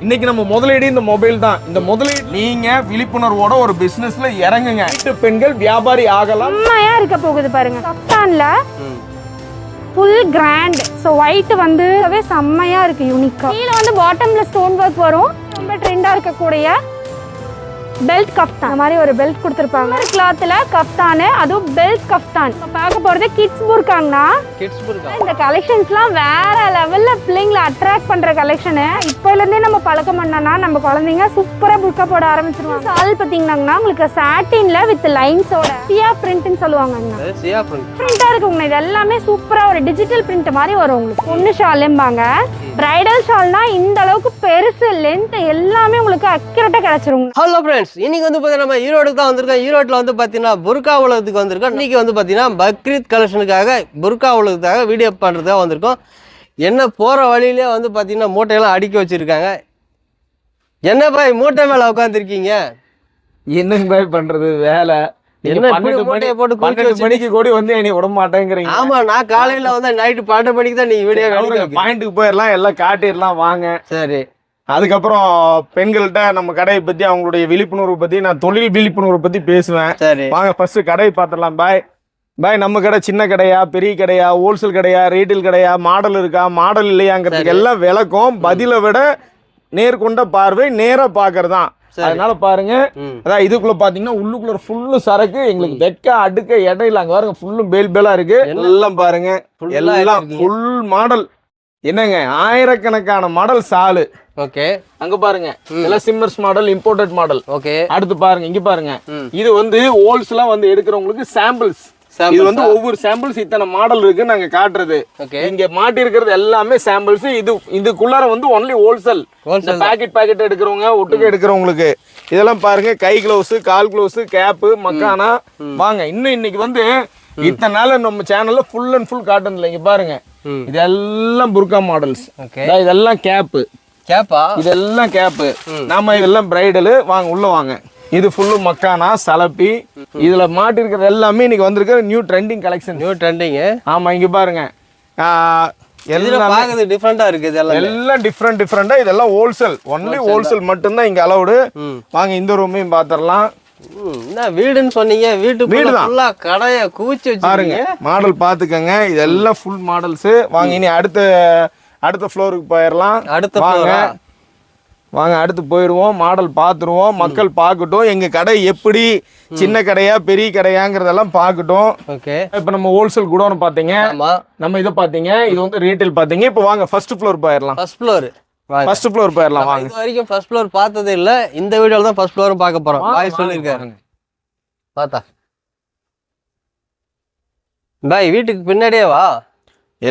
இன்னைக்கு நம்ம முதலீடு இந்த மொபைல் தான். இந்த முதலீடு நீங்க விழிப்புணர்வோட ஒரு பிசினஸ்ல இறங்குங்க. வீட்டு பெண்கள் வியாபாரி ஆகலாம். செம்மையா இருக்க போகுது பாருங்க. கப்தான்ல ஃபுல் கிராண்ட். ஸோ ஒயிட் வந்து செம்மையா இருக்கு, யூனிக்கா. கீழே வந்து பாட்டம்ல ஸ்டோன் ஒர்க் வரும். ரொம்ப ட்ரெண்டா இருக்கக்கூடிய பெல்ட் கஃப்தான். இந்த மாதிரி ஒரு பெல்ட் கொடுத்துருப்பாங்க. கிளாத்ல கஃப்தானு, அதுவும் பெல்ட் கஃப்தான். பார்க்க போறது கிட்ஸ் புர்காங்கண்ணா. கிட்ஸ் புர்கா இந்த கலெக்ஷன்ஸ்லாம் வேற லெவல்ல பிள்ளைங்களை அட்ராக்ட் பண்ற கலெக்ஷனு. இப்போல இருந்தே நம்ம பழக்கம் பண்ணோம்னா நம்ம குழந்தைங்க சூப்பரா புர்கா போட ஆரம்பிச்சிருவாங்க. சால் பாத்தீங்கன்னா உங்களுக்கு சாட்டின்ல வித் லைன்ஸோட சியா பிரிண்ட்னு சொல்லுவாங்க. சியா பிரிண்டா இருக்குங்க. இது எல்லாமே சூப்பரா ஒரு டிஜிட்டல் பிரிண்ட் மாதிரி வரும் உங்களுக்கு. பொண்ணு ஷால்ம்பாங்க. பிரைடல் ஷால்னா இந்த அளவுக்கு பெருசு, லென்த் எல்லாமே உங்களுக்கு அக்யூரேட்டா கிடைச்சிரும். ஹலோ ஃப்ரெண்ட்ஸ், இன்னைக்கு வந்து பார்த்தீங்கன்னா நம்ம ஈரோடுக்கு தான் வந்திருக்கோம். ஈரோட்டில் வந்து பார்த்தீங்கன்னா புர்கா உலகத்துக்கு வந்திருக்கோம். இன்னைக்கு வந்து பார்த்தீங்கன்னா பக்ரீத் கலெக்ஷனுக்காக புர்கா உலகத்துக்காக வீடியோ பண்ணுறதுக்காக வந்திருக்கோம். என்ன போகிற வழியிலே வந்து பார்த்தீங்கன்னா மூட்டையெல்லாம் அடுக்கி வச்சுருக்காங்க. என்ன பாய் மூட்டை மேலே உட்காந்துருக்கீங்க? என்னங்க பாய் பண்றது வேலை? மணிக்கு கூடி வந்து என்னை விட மாட்டேங்கிறீங்க. ஆமா, நான் காலையில வந்து நைட்டு 12 மணிக்கு தான் நீங்க வீடியோ பாயிண்ட்டுக்கு போயிடலாம், எல்லாம் காட்டிடலாம் வாங்க. சரி, அதுக்கப்புறம் பெண்கள்கிட்ட நம்ம கடையை பத்தி, அவங்களுடைய விழிப்புணர்வு பத்தி, நான் தொழில் விழிப்புணர்வு பத்தி பேசுவேன். சரி வாங்க ஃபர்ஸ்ட் கடையை பார்த்துடலாம். பாய் பாய், நம்ம கடை சின்ன கடையா, பெரிய கடையா, ஹோல்சேல் கடையா, ரீட்டைல் கடையா, மாடல் இருக்கா, மாடல் இல்லையாங்கிறதுக்கு எல்லாம் விளக்கம். பதிலை விட நேர்கொண்ட பார்வை, நேரா பாக்குறது தான். அதனால பாருங்க, அதான் இதுக்குள்ள பாத்தீங்கன்னா உள்ளுக்குள்ள ஃபுல்லு சரக்கு. எங்களுக்கு வெக்க அடுக்க இடையில அங்க பாருங்க ஃபுல்லும் பேல் பேலா இருக்கு. எல்லாம் பாருங்க, எல்லாம் ஃபுல் மாடல். என்னங்க ஆயிரக்கணக்கான மாடல் சாலு. ஓகே, அங்க பாருங்க எல்லாம் சிம்மர்ஸ் மாடல், இம்போர்ட்டட் மாடல். ஓகே, அடுத்து பாருங்க, இங்க பாருங்க, இது வந்து ஹோல்ஸ்லாம் வந்து எடுக்கிறவங்களுக்கு சாம்பிள்ஸ். இது வந்து ஒவ்வொரு சாம்பிள்ஸ் இத்தனை மாடல் இருக்கு நாங்க காட்டுறது. இங்க மாட்டி இருக்கிறது எல்லாமே சாம்பிள்ஸ். இதுக்குள்ளார வந்து ஒன்லி ஹோல்சேல். பாக்கெட் எடுக்கிறவங்க, ஒட்டுக்க எடுக்கிறவங்களுக்கு இதெல்லாம் பாருங்க. கை கிளவுஸ், கால் கிளவுஸ், கேப்பு, மக்கானா. வாங்க இன்னும் இன்னைக்கு வந்து இத்தனை நாள் நம்ம சேனல்ல ஃபுல் அண்ட் ஃபுல் காட்டுனதுல இங்க பாருங்க, இதெல்லாம் புர்கா மாடல்ஸ். இதெல்லாம் கேப்பு, இதெல்லாம் கேப்பு. நாம இதெல்லாம் பிரைடல். வாங்க உள்ள வாங்க. இது ஃபுல்லு மக்கானா, சலப்பி. இதுல மாட்டி இருக்கிறது எல்லாமே இன்னைக்கு வந்திருக்கிற new trending collection. New trending. ஆமா, இங்க பாருங்க எல்லாம் டிஃபரெண்டா இருக்கு. எல்லாம் டிஃப்ரெண்டா. இதெல்லாம் ஹோல்சேல், ஒன்லி ஹோல்சேல் மட்டும்தான் இங்க அலௌடு. வாங்க இந்த ரூமையும் பாத்திரலாம். வீடுன்னு சொன்னீங்க, வீடு தான் கடைய கூச்சி பாருங்க. மாடல் பாத்துக்கங்க, இதெல்லாம் ஃபுல் மாடல்ஸ். வாங்க இனி அடுத்த ஃப்ளோருக்கு போயிடலாம். வாங்க அடுத்து போயிடுவோம். மாடல் பார்த்துருவோம், மக்கள் பார்க்கட்டும் எங்க கடை எப்படி, சின்ன கடையா பெரிய கடையாங்கிறதெல்லாம் பார்க்கட்டும். ஓகே, இப்போ நம்ம ஹோல்சேல் குடோன் பார்த்தீங்க, நம்ம இதை பார்த்தீங்க, இது வந்து ரீட்டைல் பார்த்தீங்க. இப்போ வாங்க ஃபர்ஸ்ட் ஃப்ளோர் போயிடலாம். ஃபர்ஸ்ட் ஃப்ளோர் போயிடலாம். வாங்க. இது வரைக்கும் ஃபர்ஸ்ட் ஃப்ளோர் பார்த்ததே இல்ல. இந்த வீடியோல தான் ஃபர்ஸ்ட் ஃப்ளோரும் பார்க்க போறோம். பாய் சொல்லிருக்காரு. பார்த்தா பாய் வீட்டுக்கு பின்னாடியே வா.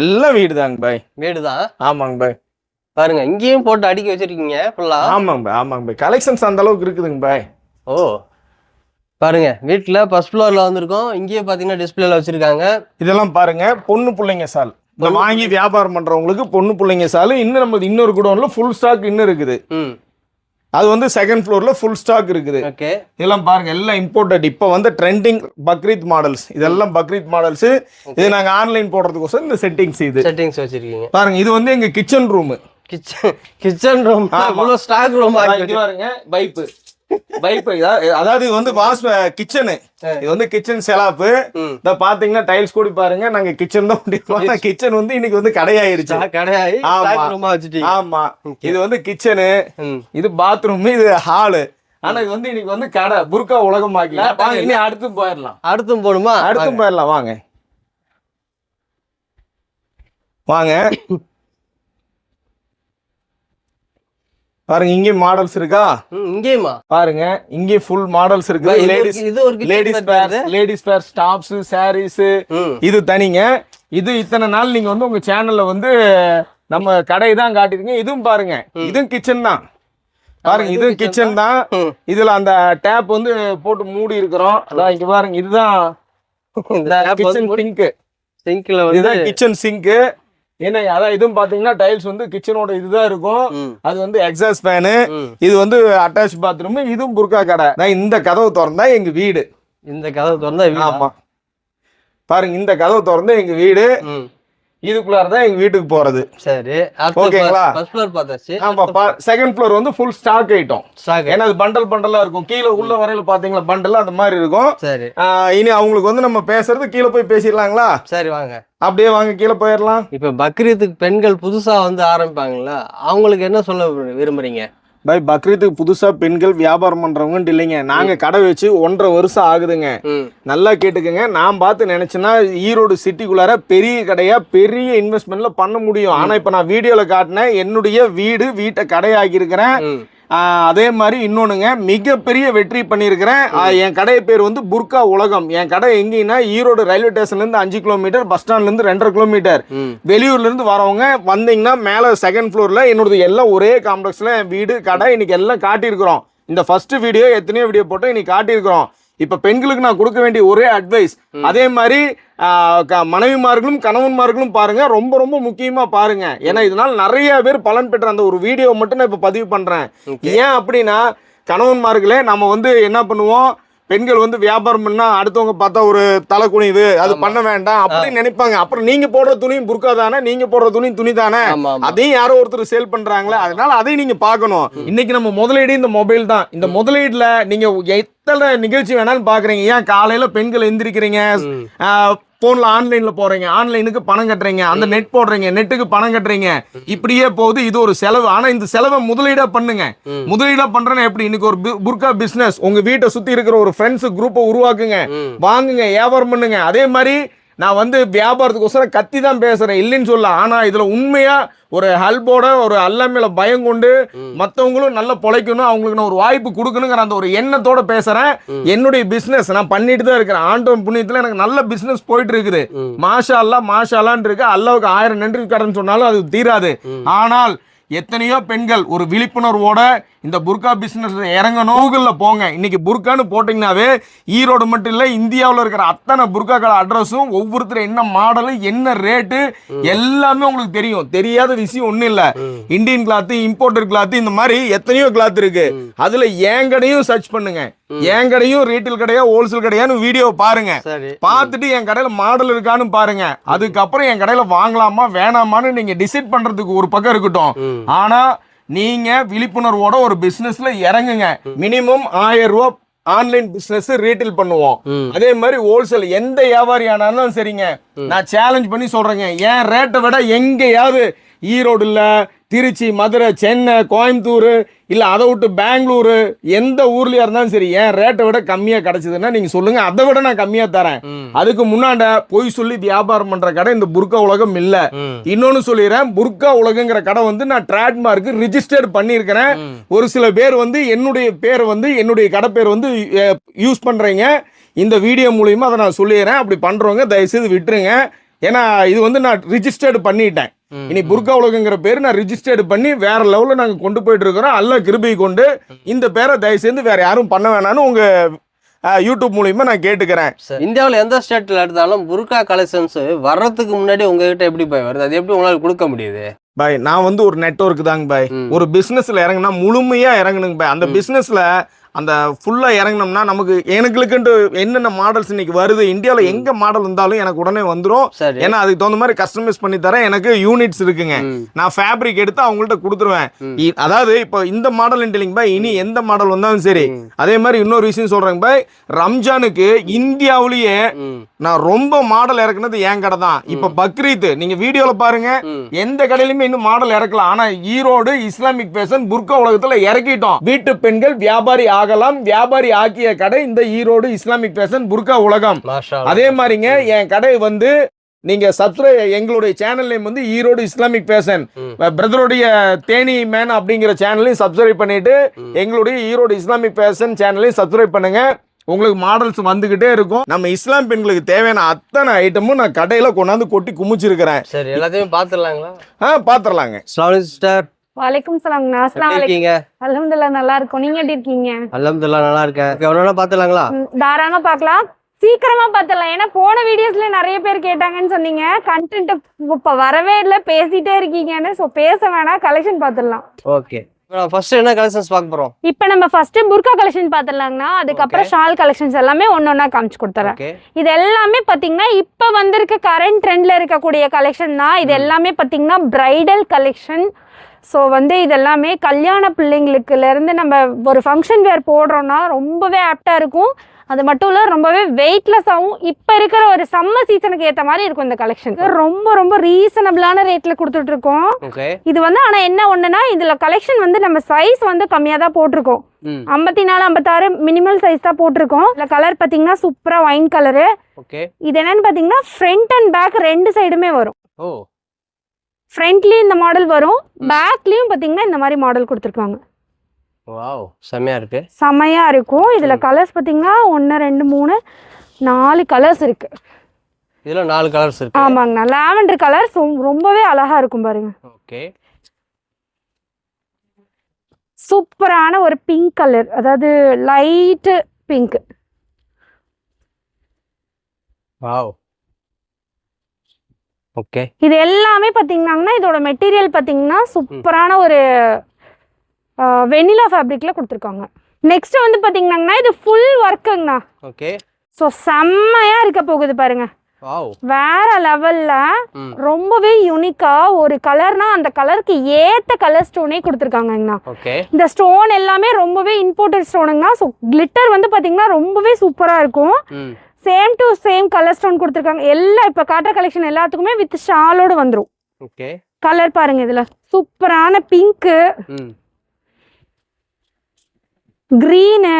எல்லாம் வீடு தாங்க பாய். வீடு தான். ஆமாங்க பாய். பாருங்க இங்கேயும் போட்டு அடுக்கி வச்சிருக்கீங்க ஃபுல்லா. ஆமாங்க பாய், ஆமாங்க பாய். கலெக்ஷன்ஸ் அந்த அளவுக்கு இருக்குதுங்க பாய். ஓ பாருங்க, வீட்டுல ஃபர்ஸ்ட் ஃப்ளோர்ல வந்திருக்கோம். இங்கேயும் பாத்தீங்கன்னா டிஸ்பிளேல வச்சிருக்காங்க. இதெல்லாம் பாருங்க பொண்ணு பிள்ளைங்க சால். இந்த வாங்கி வியாபாரம் பண்றவங்களுக்கு பொண்ணு பிள்ளைங்க சால். இன்னும் நம்ம இன்னொரு குடோன்ல ஃபுல் ஸ்டாக் இன்னும் இருக்குது. அது வந்து செகண்ட் ஃப்ளோர்ல ஃபுல் ஸ்டாக் இருக்குது. இதெல்லாம் பாருங்க, எல்லாம் இம்போர்ட்டட். இப்போ வந்து ட்ரெண்டிங் பக்ரீத் மாடல்ஸ். இதெல்லாம் பக்ரீத் மாடல்ஸ். இது நாங்க ஆன்லைன் போடுறதுக்கோசம் இந்த செட்டிங்ஸ் வச்சிருக்கீங்க. பாருங்க, இது வந்து எங்க kitchen room. Kitchen room stock room பாருங்க. பைப்பு அதாவது இது வந்து கிச்சனு. இது வந்து கிச்சன் செலாப்பு. இத பாத்தீங்கன்னா டைல்ஸ் கூடி பாருங்க. நாங்க கிச்சன் தான் பண்ணிருக்கோம். கிச்சன் வந்து இன்னைக்கு வந்து கடையாயிருச்சு. ஆமா, இது வந்து கிச்சனு, இது பாத்ரூம், இது ஹாலு. ஆனா இது வந்து இன்னைக்கு வந்து கடை புர்கா உலகம் ஆக்கல. இனி அடுத்து போயிடலாம். அடுத்தும் போடுமா? அடுத்தும் போயிடலாம். வாங்க பாருங்க, இங்கே மாடல்ஸ் இருக்கா? இங்கேயுமா பாருங்க, இங்கே ஃபுல் மாடல்ஸ் இருக்கு. லேடிஸ் பேர் டாப்ஸ், சாரீஸ். இது தனிங்க. இது இத்தனை நாள் நீங்க வந்து உங்க சேனல்ல வந்து நம்ம கடை தான் காட்டிருக்கீங்க. இதுவும் பாருங்க, இதுவும் கிச்சன் தான். பாருங்க, இதுவும் கிச்சன் தான். இதுல அந்த டேப் வந்து போட்டு மூடி இருக்கிறோம். அதான் இங்க பாருங்க, இதுதான் கிச்சன் சிங்க். இதுதான் கிச்சன் சிங்க். ஏன்னா அதான் இதுவும் பாத்தீங்கன்னா டைல்ஸ் வந்து கிச்சனோட இதுதான் இருக்கும். அது வந்து எக்ஸாஸ்ட் ஃபேனு. இது வந்து அட்டாச் பாத்ரூம். இதுவும் புர்கா கடை. இந்த கதவு திறந்தா எங்க வீடு. இந்த கதவு திறந்தா ஆமா பாருங்க, இந்த கதவு திறந்தா எங்க வீடு. இதுக்குள்ளாரதான் எங்க வீட்டுக்கு போறது. சரி, ஓகேங்களா? ஃபர்ஸ்ட் ஃப்ளோர் பார்த்தாச்சு. ஆமா, செகண்ட் ஃப்ளோர் வந்து ஃபுல் ஸ்டாக் ஐட்டம். ஏன்னா அது பண்டலா இருக்கும். கீழே உள்ள வரையில பாத்தீங்களா பண்டல் அந்த மாதிரி இருக்கும். சரி, இனி அவங்களுக்கு வந்து நம்ம பேசுறது கீழே போய் பேசிடலாங்களா? சரி வாங்க, அப்படியே வாங்க கீழே போயிடலாம். இப்ப பக்ரீத்துக்கு பெண்கள் புதுசா வந்து ஆரம்பிப்பாங்களா, அவங்களுக்கு என்ன சொல்ல விரும்புறீங்க? பாய், பக்ரீத்துக்கு புதுசா பெண்கள் வியாபாரம் பண்றவங்க இல்லைங்க. நாங்க கடை வச்சு 1.5 வருஷம் ஆகுதுங்க. நல்லா கேட்டுக்கங்க. நான் பார்த்து நினைச்சேன்னா ஈரோடு சிட்டிக்குள்ளார பெரிய கடையா பெரிய இன்வெஸ்ட்மெண்ட்ல பண்ண முடியும். ஆனா இப்ப நான் வீடியோல காட்டினேன் என்னுடைய வீட்டை கடையாக்கி இருக்கிறேன். அதே மாதிரி இன்னொன்னுங்க, மிகப்பெரிய வெற்றி பண்ணியிருக்கிறேன். என் கடை பேர் வந்து புர்கா உலகம். என் கடை எங்கன்னா ஈரோடு ரயில்வே ஸ்டேஷன்ல இருந்து 5 கிலோமீட்டர், பஸ் ஸ்டாண்ட்ல இருந்து 2.5 கிலோமீட்டர். வெளியூர்ல இருந்து வரவங்க வந்தீங்கன்னா மேல செகண்ட் ஃப்ளோர்ல என்னோட எல்லாம் ஒரே காம்ப்ளெக்ஸ்ல வீடு கடை இன்னைக்கு எல்லாம் காட்டியிருக்கிறோம். இந்த ஃபர்ஸ்ட் வீடியோ எத்தனையோ வீடியோ போட்டு இன்னைக்கு காட்டியிருக்கிறோம். இப்ப பெண்களுக்கு நான் கொடுக்க வேண்டிய ஒரே அட்வைஸ், அதே மாதிரி மனைவிமார்களும் கணவன்மார்களும் பாருங்க, ரொம்ப ரொம்ப முக்கியமா பாருங்க. ஏன்னா இதனால நிறைய பேர் பலன் பெற்ற அந்த ஒரு வீடியோ மட்டும் நான் இப்ப பதிவு பண்றேன். ஏன் அப்படின்னா, கணவன்மார்களே நம்ம வந்து என்ன பண்ணுவோம், பெண்கள் வந்து வியாபாரம் பண்ணா அடுத்தவங்க பார்த்தா ஒரு தலை குனிவு, அது பண்ண வேண்டாம் அப்படின்னு நினைப்பாங்க. அப்புறம் நீங்க போடுற துணியும் புர்கா தானே, நீங்க போடுற துணி தானே, அதையும் யாரோ ஒருத்தர் சேல் பண்றாங்களே, அதனால அதையும் நீங்க பார்க்கணும். இன்னைக்கு நம்ம முதலீடு இந்த மொபைல் தான். இந்த முதலீடுல நீங்க எத்தனை நிகழ்ச்சி வேணாலும் பாக்குறீங்க. ஏன் காலையில பெண்கள் எந்திரிக்கிறீங்க, போன்ல ஆன்லைன்ல போறீங்க, ஆன்லைனுக்கு பணம் கட்டுறீங்க, அந்த நெட் போடுறீங்க, நெட்டுக்கு பணம் கட்டுறீங்க, இப்படியே போகுது. இது ஒரு செலவு. ஆனா இந்த செலவை முதலீடா பண்ணுங்க. முதலீடா பண்றேன்னா எப்படி, இன்னைக்கு ஒரு புர்கா பிசினஸ், உங்க வீட்டை சுத்தி இருக்கிற ஒரு ஃப்ரெண்ட்ஸ் குரூப்பை உருவாக்குங்க, வாங்குங்க, வியாபாரம் பண்ணுங்க. அதே மாதிரி நான் வந்து வியாபாரத்துக்கோசரம் கத்தி தான் பேசுறேன், இல்லைன்னு சொல்ல. ஆனா இதுல உண்மையா ஒரு ஹல்போட ஒரு அல்லாமையில பயம் கொண்டு மற்றவங்களும் நல்லா பொழைக்கணும், அவங்களுக்கு நான் ஒரு வாய்ப்பு கொடுக்கணுங்கிற அந்த ஒரு எண்ணத்தோட பேசுறேன். என்னுடைய பிசினஸ் நான் பண்ணிட்டு தான் இருக்கிறேன். ஆண்டவன் புண்ணியத்துல எனக்கு நல்ல பிசினஸ் போயிட்டு இருக்குது. மாஷா அல்லான்னு இருக்கு. அல்லாவுக்கு 1000 நன்றி கடன் சொன்னாலும் அது தீராது. ஆனால் எத்தனையோ பெண்கள் ஒரு விழிப்புணர்வோட இந்த புர்கா பிசினஸ் இறங்கணும். கூகுள்ல போங்க, இன்னைக்கு புர்கான்னு போட்டீங்கன்னாவே ஈரோடு மட்டும் இல்ல, இந்தியாவில் இருக்கிற அத்தனை புர்கா கடை அட்ரஸும், ஒவ்வொருத்தர் என்ன மாடலு, என்ன ரேட்டு, எல்லாமே உங்களுக்கு தெரியும். தெரியாத விஷயம் ஒண்ணும் இல்ல. இந்தியன் கிளாத், இம்போர்ட்டட் கிளாத், இந்த மாதிரி எத்தனையோ கிளாத் இருக்கு. அதுல என் கடையும் சர்ச் பண்ணுங்க. என் கடையும் ரீட்டைல் கடையா ஹோல்சேல் கடையான்னு வீடியோ பாருங்க. பார்த்துட்டு என் கடையில மாடல் இருக்கான்னு பாருங்க. அதுக்கப்புறம் என் கடையில வாங்கலாமா வேணாமான்னு நீங்க டிசைட் பண்றதுக்கு ஒரு பக்கம் இருக்கட்டும். ஆனா நீங்க விழிப்புணர்வோட ஒரு பிசினஸ்ல இறங்குங்க. மினிமம் 1000 ரூபாய் ஆன்லைன் பிசினஸ் ரீட்டைல் பண்ணுவோம். அதே மாதிரி ஹோல்சேல் எந்த வியாபாரி ஆனாலும் சரிங்க, நான் சேலஞ்ச் பண்ணி சொல்றேங்க, என் ரேட்டை விட எங்கேயாவது ஈரோடு இல்ல, திருச்சி, மதுரை, சென்னை, கோயம்புத்தூர், இல்ல அதை விட்டு பெங்களூரு, எந்த ஊர்லயா இருந்தாலும் சரி, என் ரேட்டை விட கம்மியா கிடைச்சதுன்னா நீங்க சொல்லுங்க, அதை விட நான் கம்மியா தரேன். அதுக்கு முன்னாண்ட போய் சொல்லி வியாபாரம் பண்ற கடை இந்த புர்கா உலகம் இல்ல. இன்னொன்னு சொல்லிடுறேன், புர்கா உலகங்கிற கடை வந்து நான் ட்ரேட்மார்க் ரிஜிஸ்டர்ட் பண்ணிருக்கிறேன். ஒரு சில பேர் வந்து என்னுடைய பேர் வந்து, என்னுடைய கடை பேர் வந்து யூஸ் பண்றீங்க. இந்த வீடியோ மூலியமா அதை நான் சொல்லிடுறேன். அப்படி பண்றவங்க தயவுசெய்து விட்டுருங்க. ஏன்னா இது வந்து நான் ரிஜிஸ்டர்டு பண்ணிட்டேன். இனி புர்கா உலகங்கிற பேரு நான் ரிஜிஸ்டர்டு பண்ணி வேற லெவல்ல நாங்க கொண்டு போயிட்டு இருக்கிறோம். அல்லாஹ் கிருபை கொண்டு இந்த பேரை தயவு செய்து வேற யாரும் பண்ண வேணாம்னு உங்க யூடியூப் மூலியமா நான் கேட்டுக்கிறேன். இந்தியாவில் எந்த ஸ்டேட்ல எடுத்தாலும் புர்கா கலெக்ஷன்ஸ் வர்றதுக்கு முன்னாடி உங்ககிட்ட எப்படி போய் வருது, அது எப்படி உங்களால கொடுக்க முடியுது? பாய், நான் வந்து ஒரு நெட்வொர்க் தாங்க பாய். ஒரு பிசினஸ்ல இறங்கினா முழுமையா இறங்கணுங்க பாய். அந்த பிசினஸ்ல அந்த ஃபுல்லா இறங்கினோம்னா நமக்கு எனக்குன்ட்டு என்னென்ன மாடல்ஸ் இன்னைக்கு வருது, இந்தியாவில் எங்க மாடல் இருந்தாலும் எனக்கு உடனே வந்துடும். ஏன்னா அதுக்கு தகுந்த மாதிரி கஸ்டமைஸ் பண்ணி தரேன். எனக்கு யூனிட்ஸ் இருக்குங்க. நான் ஃபேப்ரிக் எடுத்து அவங்கள்ட்ட கொடுத்துருவேன். அதாவது இப்போ இந்த மாடல் இல்லைங்க பாய், இனி எந்த மாடல் வந்தாலும் சரி. அதே மாதிரி இன்னொரு விஷயம் சொல்றேங்க பாய், ரம்ஜானுக்கு இந்தியாவிலேயே நான் ரொம்ப மாடல் இறக்குனது என் கடை தான். இப்ப பக்ரீத் நீங்க வீடியோல பாருங்க, எந்த கடையிலுமே இன்னும் மாடல் இறக்கலாம். ஆனா ஈரோடு இஸ்லாமிக் ஃபேஷன் புர்கா உலகத்துல இறக்கிட்டோம். வீட்டு பெண்கள் வியாபாரி ஆகலாம், வியாபாரி ஆக்கிய கடை இந்த ஈரோடு இஸ்லாமிக் ஃபேஷன் புர்கா உலகம். அதே மாதிரிங்க என் கடை வந்து நீங்க சப்ஸ்கிரைப், எங்களுடைய சேனல் நேம் வந்து ஈரோடு இஸ்லாமிக் ஃபேஷன், பிரதருடைய தேனி மேன் அப்படிங்கிற சேனலையும் சப்ஸ்கிரைப் பண்ணிட்டு எங்களுடைய ஈரோடு இஸ்லாமிக் ஃபேஷன் சேனலையும் சப்ஸ்கிரைப் பண்ணுங்க. உங்களுக்கு மாடல்ஸ் வந்துகிட்டே இருக்கும். நம்ம இஸ்லாம் பெண்களுக்கு தேவையான அத்தனை ஐட்டமும் நான் கடையில கொண்டாந்து கொட்டி குமிச்சிருக்கிறேன். சரி, எல்லாத்தையும் பாத்துடலாங்களா? பாத்துடலாங்க. சிஸ்டர், வலைக்கும் சலாம். அல்ஹம்துலில்லாஹ் நல்லா இருக்கும். நீங்க எப்படி இருக்கீங்க? அல்ஹம்துலில்லாஹ் நல்லா இருக்கேன். எவ்வளவு பாத்துலாங்களா? தாராளமா பார்க்கலாம், சீக்கிரமா பாத்துடலாம். ஏன்னா போன வீடியோஸ்ல நிறைய பேர் கேட்டாங்கன்னு சொன்னீங்க, கண்டென்ட் இப்ப வரவே இல்லை, பேசிட்டே இருக்கீங்கன்னு. சோ பேச வேணாம், கலெக்ஷன் பாத்துடலாம். ஓகே, ஃபர்ஸ்ட் என்ன கலெக்ஷன்ஸ் பார்க்க போறோம்? இப்போ நம்ம ஃபர்ஸ்ட் புர்கா கலெக்ஷன் பார்த்துடலாங்கண்ணா. அதுக்கப்புறம் ஷால் கலெக்ஷன்ஸ் எல்லாமே ஒன்னொன்னா காமிச்சு கொடுத்துறேன். இது எல்லாமே பாத்தீங்கன்னா இப்ப வந்திருக்க கரண்ட் ட்ரெண்ட்ல இருக்கக்கூடிய கலெக்ஷன் தான். இது எல்லாமே பாத்தீங்கன்னா பிரைடல் கலெக்ஷன். ஸோ வந்து இது எல்லாமே கல்யாண பிள்ளைங்களுக்குல இருந்து நம்ம ஒரு ஃபங்க்ஷன் வேர் போடுறோம்னா ரொம்பவே ஆப்டா இருக்கும். அது மட்டும் இல்ல ரொம்பவே வெயிட்லெஸ்ஸாகவும் இப்போ இருக்கிற ஒரு சம்மர் சீசனுக்கு ஏற்ற மாதிரி இருக்கும் இந்த கலெக்ஷன். ரொம்ப ரொம்ப ரீசனபிளான ரேட்ல கொடுத்துட்டு இருக்கோம். இது வந்து ஆனா என்ன ஒண்ணுன்னா இதுல கலெக்ஷன் வந்து நம்ம சைஸ் வந்து கம்மியா தான் போட்டிருக்கோம். 54 56 மினிமல் சைஸ் தான் போட்டிருக்கோம். இதுல கலர் பாத்தீங்கன்னா சூப்பரா ஒயின் கலரு. இது என்னன்னு பாத்தீங்கன்னா ஃப்ரண்ட் அண்ட் பேக் ரெண்டு சைடுமே வரும். ஃப்ரண்ட்லயும் இந்த மாடல் வரும், பேக்லயும் பாத்தீங்கன்னா இந்த மாதிரி மாடல் கொடுத்துருக்காங்க. வாவ், செமையா இருக்கு. செமையா இருக்கும். இதுல கலர்ஸ் பாத்தீங்கன்னா 1 2 3 4 கலர்ஸ் இருக்கு. இதுல 4 கலர்ஸ் இருக்கு. ஆமாங்கண்ணா. லாவெண்டர் கலர் ரொம்பவே அழகா இருக்கும் பாருங்க. ஓகே. சூப்பரான ஒரு பிங்க் கலர், அதாவது லைட் பிங்க். வாவ். ஓகே. இது எல்லாமே பாத்தீங்கன்னா இதோட மெட்டீரியல் பாத்தீங்கன்னா சூப்பரான ஒரு வெனிலா ஃபேப்ரிக்ல கொடுத்துருக்காங்க. நெக்ஸ்ட் வந்து பாத்தீங்கன்னா இது ஃபுல் ஒர்க்குங்கண்ணா. ஓகே. ஸோ செம்மையா இருக்க போகுது பாருங்க. வேற லெவல்ல ரொம்பவே யூனிக்கா ஒரு கலர்னா அந்த கலருக்கு ஏத்த கலர் ஸ்டோனே கொடுத்துருக்காங்கண்ணா. இந்த ஸ்டோன் எல்லாமே ரொம்பவே இம்போர்ட்டட் ஸ்டோனுங்கண்ணா. ஸோ கிளிட்டர் வந்து பாத்தீங்கன்னா ரொம்பவே சூப்பரா இருக்கும். Same to same colour stone கொடுத்துருக்காங்க. எல்லாம் இப்ப காட்டுற கலெக்ஷன் எல்லாத்துக்குமே வித் ஷாலோட வந்துரும். கலர் பாருங்க, இதுல சூப்பரான பிங்க், கிரீனு.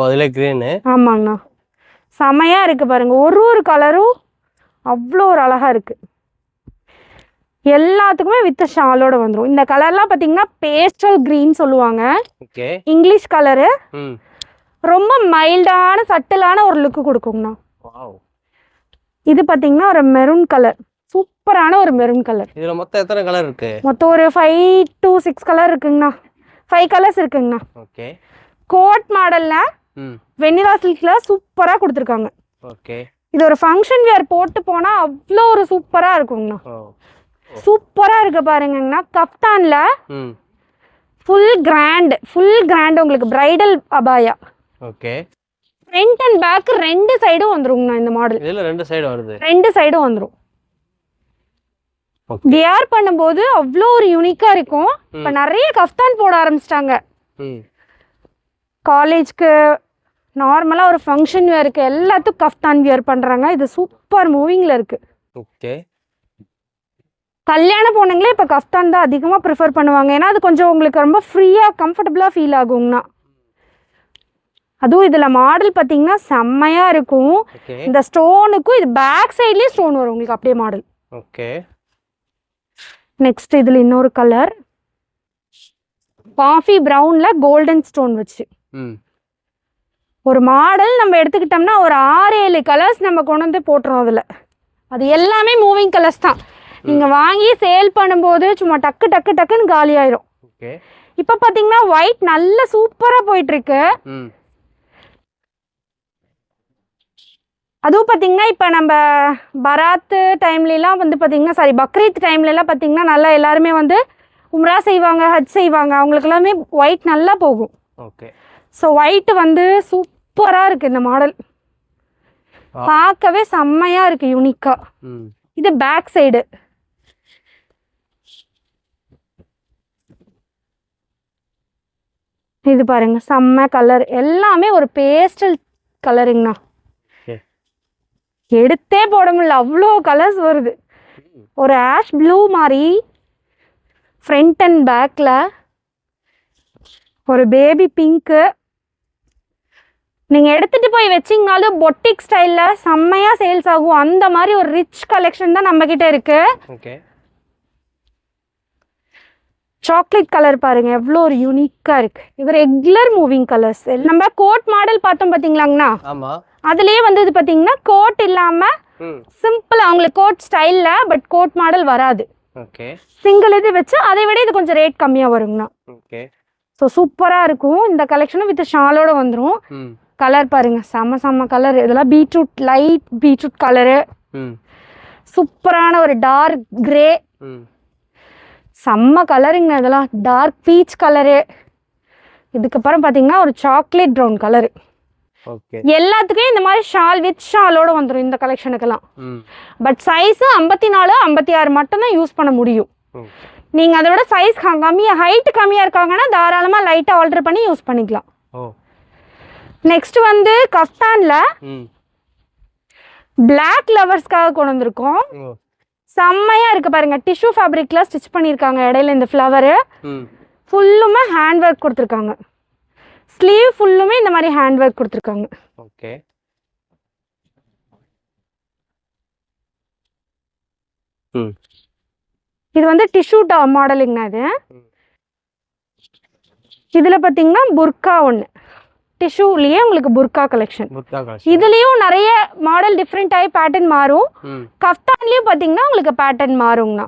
அதுல கிரீனு. ஆமாங்கண்ணா. செமையா இருக்கு பாருங்க. ஒரு கலரும் அவ்வளோ ஒரு அழகா இருக்கு. எல்லாத்துக்குமே வித் ஷாலோட வந்துரும். இந்த கலர்லாம் பாத்தீங்கன்னா பேஸ்டல் கிரீன் சொல்லுவாங்க. English colour. ரொம்ப மைல்டான சட்டிலான ஒரு லுக் கொடுக்குங்கண்ணா. இது பாத்தீங்கன்னா ஒரு மெரூன் கலர், சூப்பரான ஒரு மெரூன் கலர். இதுல மொத்தம் எத்தனை கலர் இருக்கு? மொத்தம் ஒரு 5 to 6 கலர் இருக்குங்கண்ணா. 5 கலர்ஸ் இருக்குங்கண்ணா. ஓகே. கோட் மாடல்ல வெனிலா சில்க்ல சூப்பரா கொடுத்துருக்காங்க. ஓகே. இது ஒரு ஃபங்க்ஷன் வேர் போட்டு போனா அவ்வளோ ஒரு சூப்பரா இருக்குங்கண்ணா. சூப்பரா இருக்கு பாருங்கண்ணா. கப்தான்ல ஃபுல் கிராண்ட் உங்களுக்கு பிரைடல் அபாயா. ஓகே. ஃப்ரண்ட் அண்ட் பேக் ரெண்டு சைடும் வந்துருங்கண்ணா. இந்த மாடல் இதுல ரெண்டு சைடு வருது. ரெண்டு சைடும் வந்துரும். வியர் பண்ணும்போது அவ்வளோ ஒரு யூனிக்கா இருக்கும். இப்ப நிறைய கஃப்தான் போட ஆரம்பிச்சிட்டாங்க. காலேஜ்க்கு நார்மலா ஒரு ஃபங்க்ஷன் வேருக்கு எல்லாத்துக்கும் கஃப்தான் வியர் பண்றாங்க. இது சூப்பர் மூவிங்ல இருக்கு. ஓகே. கல்யாண பொண்ணுங்களே இப்ப கஃப்தான் தான் அதிகமா ப்ரிஃபர் பண்ணுவாங்க. ஏன்னா அது கொஞ்சம் உங்களுக்கு ரொம்ப ஃப்ரீயா கம்ஃபர்டபுளா ஃபீல் ஆகுங்கண்ணா. அதுவும் இதுல மாடல் பாத்தீங்கன்னா செம்மையா இருக்கும். இந்த ஸ்டோனுக்கும் இது பேக் சைட்லயே ஸ்டோன் வரும் உங்களுக்கு அப்படியே மாடல். ஓகே. நெக்ஸ்ட் இதுல இன்னொரு கலர் காஃபி பிரவுன்ல கோல்டன் ஸ்டோன் வச்சு ஒரு மாடல் நம்ம எடுத்துக்கிட்டோம்னா ஒரு 6-7 கலர்ஸ் நம்ம கொண்டு வந்து போட்டுறோம். அதுல அது எல்லாமே மூவிங் கலர்ஸ் தான். நீங்க வாங்கி சேல் பண்ணும்போது சும்மா டக்குன்னு காலி ஆயிரும். இப்ப பாத்தீங்கன்னா ஒயிட் நல்ல சூப்பரா போயிட்டு இருக்கு. அதுவும் பார்த்தீங்கன்னா இப்போ நம்ம பராத்து டைம்லலாம் வந்து பார்த்தீங்கன்னா பக்ரீத் டைம்லலாம் பார்த்தீங்கன்னா நல்லா எல்லாருமே வந்து உம்ரா செய்வாங்க, ஹஜ் செய்வாங்க. அவங்களுக்கு எல்லாமே ஒயிட் நல்லா போகும். ஓகே. ஸோ ஒயிட் வந்து சூப்பராக இருக்குது இந்த மாடல். பார்க்கவே செம்மையாக இருக்குது யூனிக்கா. இது பேக் சைடு. இது பாருங்க செம்ம கலர். எல்லாமே ஒரு பேஸ்டல் கலருங்கண்ணா. எடுத்தே போட முடியல, அவ்வளோ கலர்ஸ் வருது. ஒரு ஆஷ் ப்ளூ மாதிரி ஃப்ரண்ட் அண்ட் பேக்ல, ஒரு பேபி பிங்க்கு. நீங்க எடுத்துட்டு போய் வச்சிங்கனாலும் பொட்டிக் ஸ்டைல்ல செம்மையா சேல்ஸ் ஆகும். அந்த மாதிரி ஒரு ரிச் கலெக்ஷன் தான் நம்ம கிட்ட இருக்கு. சாக்லேட் கலர் பாருங்க எவ்வளோ ஒரு யூனிக்கா இருக்கு. இது ரெகுலர் மூவிங் கலர்ஸ். நம்ம கோட் மாடல் பார்த்தோம் பாத்தீங்களாங்கண்ணா. அதுலயே வந்து இது பாத்தீங்கன்னா கோட் இல்லாம சிம்பிள் அவங்களுக்கு கோட் ஸ்டைல்ல, பட் கோட் மாடல் வராது. சிங்கிள் இது வச்சு அதை விட இது கொஞ்சம் ரேட் கம்மியா வருங்கண்ணா. ஸோ சூப்பரா இருக்கும். இந்த கலெக்ஷனும் வித் ஷாலோட வந்துடும். கலர் பாருங்க செம்ம கலர். இதெல்லாம் பீட்ரூட், லைட் பீட்ரூட் கலரு. சூப்பரான ஒரு டார்க் கிரே, செம்ம கலருங்க இதெல்லாம். டார்க் பீச் கலரு, இதுக்கப்புறம் பார்த்தீங்கன்னா ஒரு சாக்லேட் ப்ரௌன் கலரு. ஓகே, எல்லாத்துக்கும் இந்த மாதிரி ஷால் வித் ஷாலோட வந்துடும் இந்த கலெக்ஷனுக்கெல்லாம். பட் சைஸு 54, 56 மட்டும்தான் யூஸ் பண்ண முடியும். நீங்கள் அதை விட சைஸ் கம்மியாக, ஹைட்டு கம்மியாக இருக்காங்கன்னா தாராளமாக லைட்டாக ஆல்டர் பண்ணி யூஸ் பண்ணிக்கலாம். நெக்ஸ்ட் வந்து கஃப்தானில் பிளாக் லவர்ஸ்க்காக கொண்டு வந்திருக்கோம். செம்மையாக இருக்குது பாருங்க. டிஷ்யூ ஃபேப்ரிக்கில் ஸ்டிச் பண்ணியிருக்காங்க. இடையில இந்த ஃப்ளவரு ஃபுல்லுமே ஹேண்ட் ஒர்க் கொடுத்துருக்காங்க. ஸ்லீவ் ஃபுல்லுமே இந்த மாதிரி ஹேண்ட் ஒர்க் கொடுத்துருக்காங்க. ஓகே, இது வந்து டிஷ்யூ மாடலுங்கண்ணா. இது இதில் பார்த்தீங்கன்னா புர்கா ஒன்று, டிஷ்யூலேயே உங்களுக்கு புர்கா கலெக்ஷன். இதுலேயும் நிறைய மாடல் டிஃப்ரெண்ட் ஆகி பேட்டர்ன் மாறும். கஃப்தான்லேயும் பார்த்தீங்கன்னா உங்களுக்கு பேட்டர்ன் மாறுங்கண்ணா.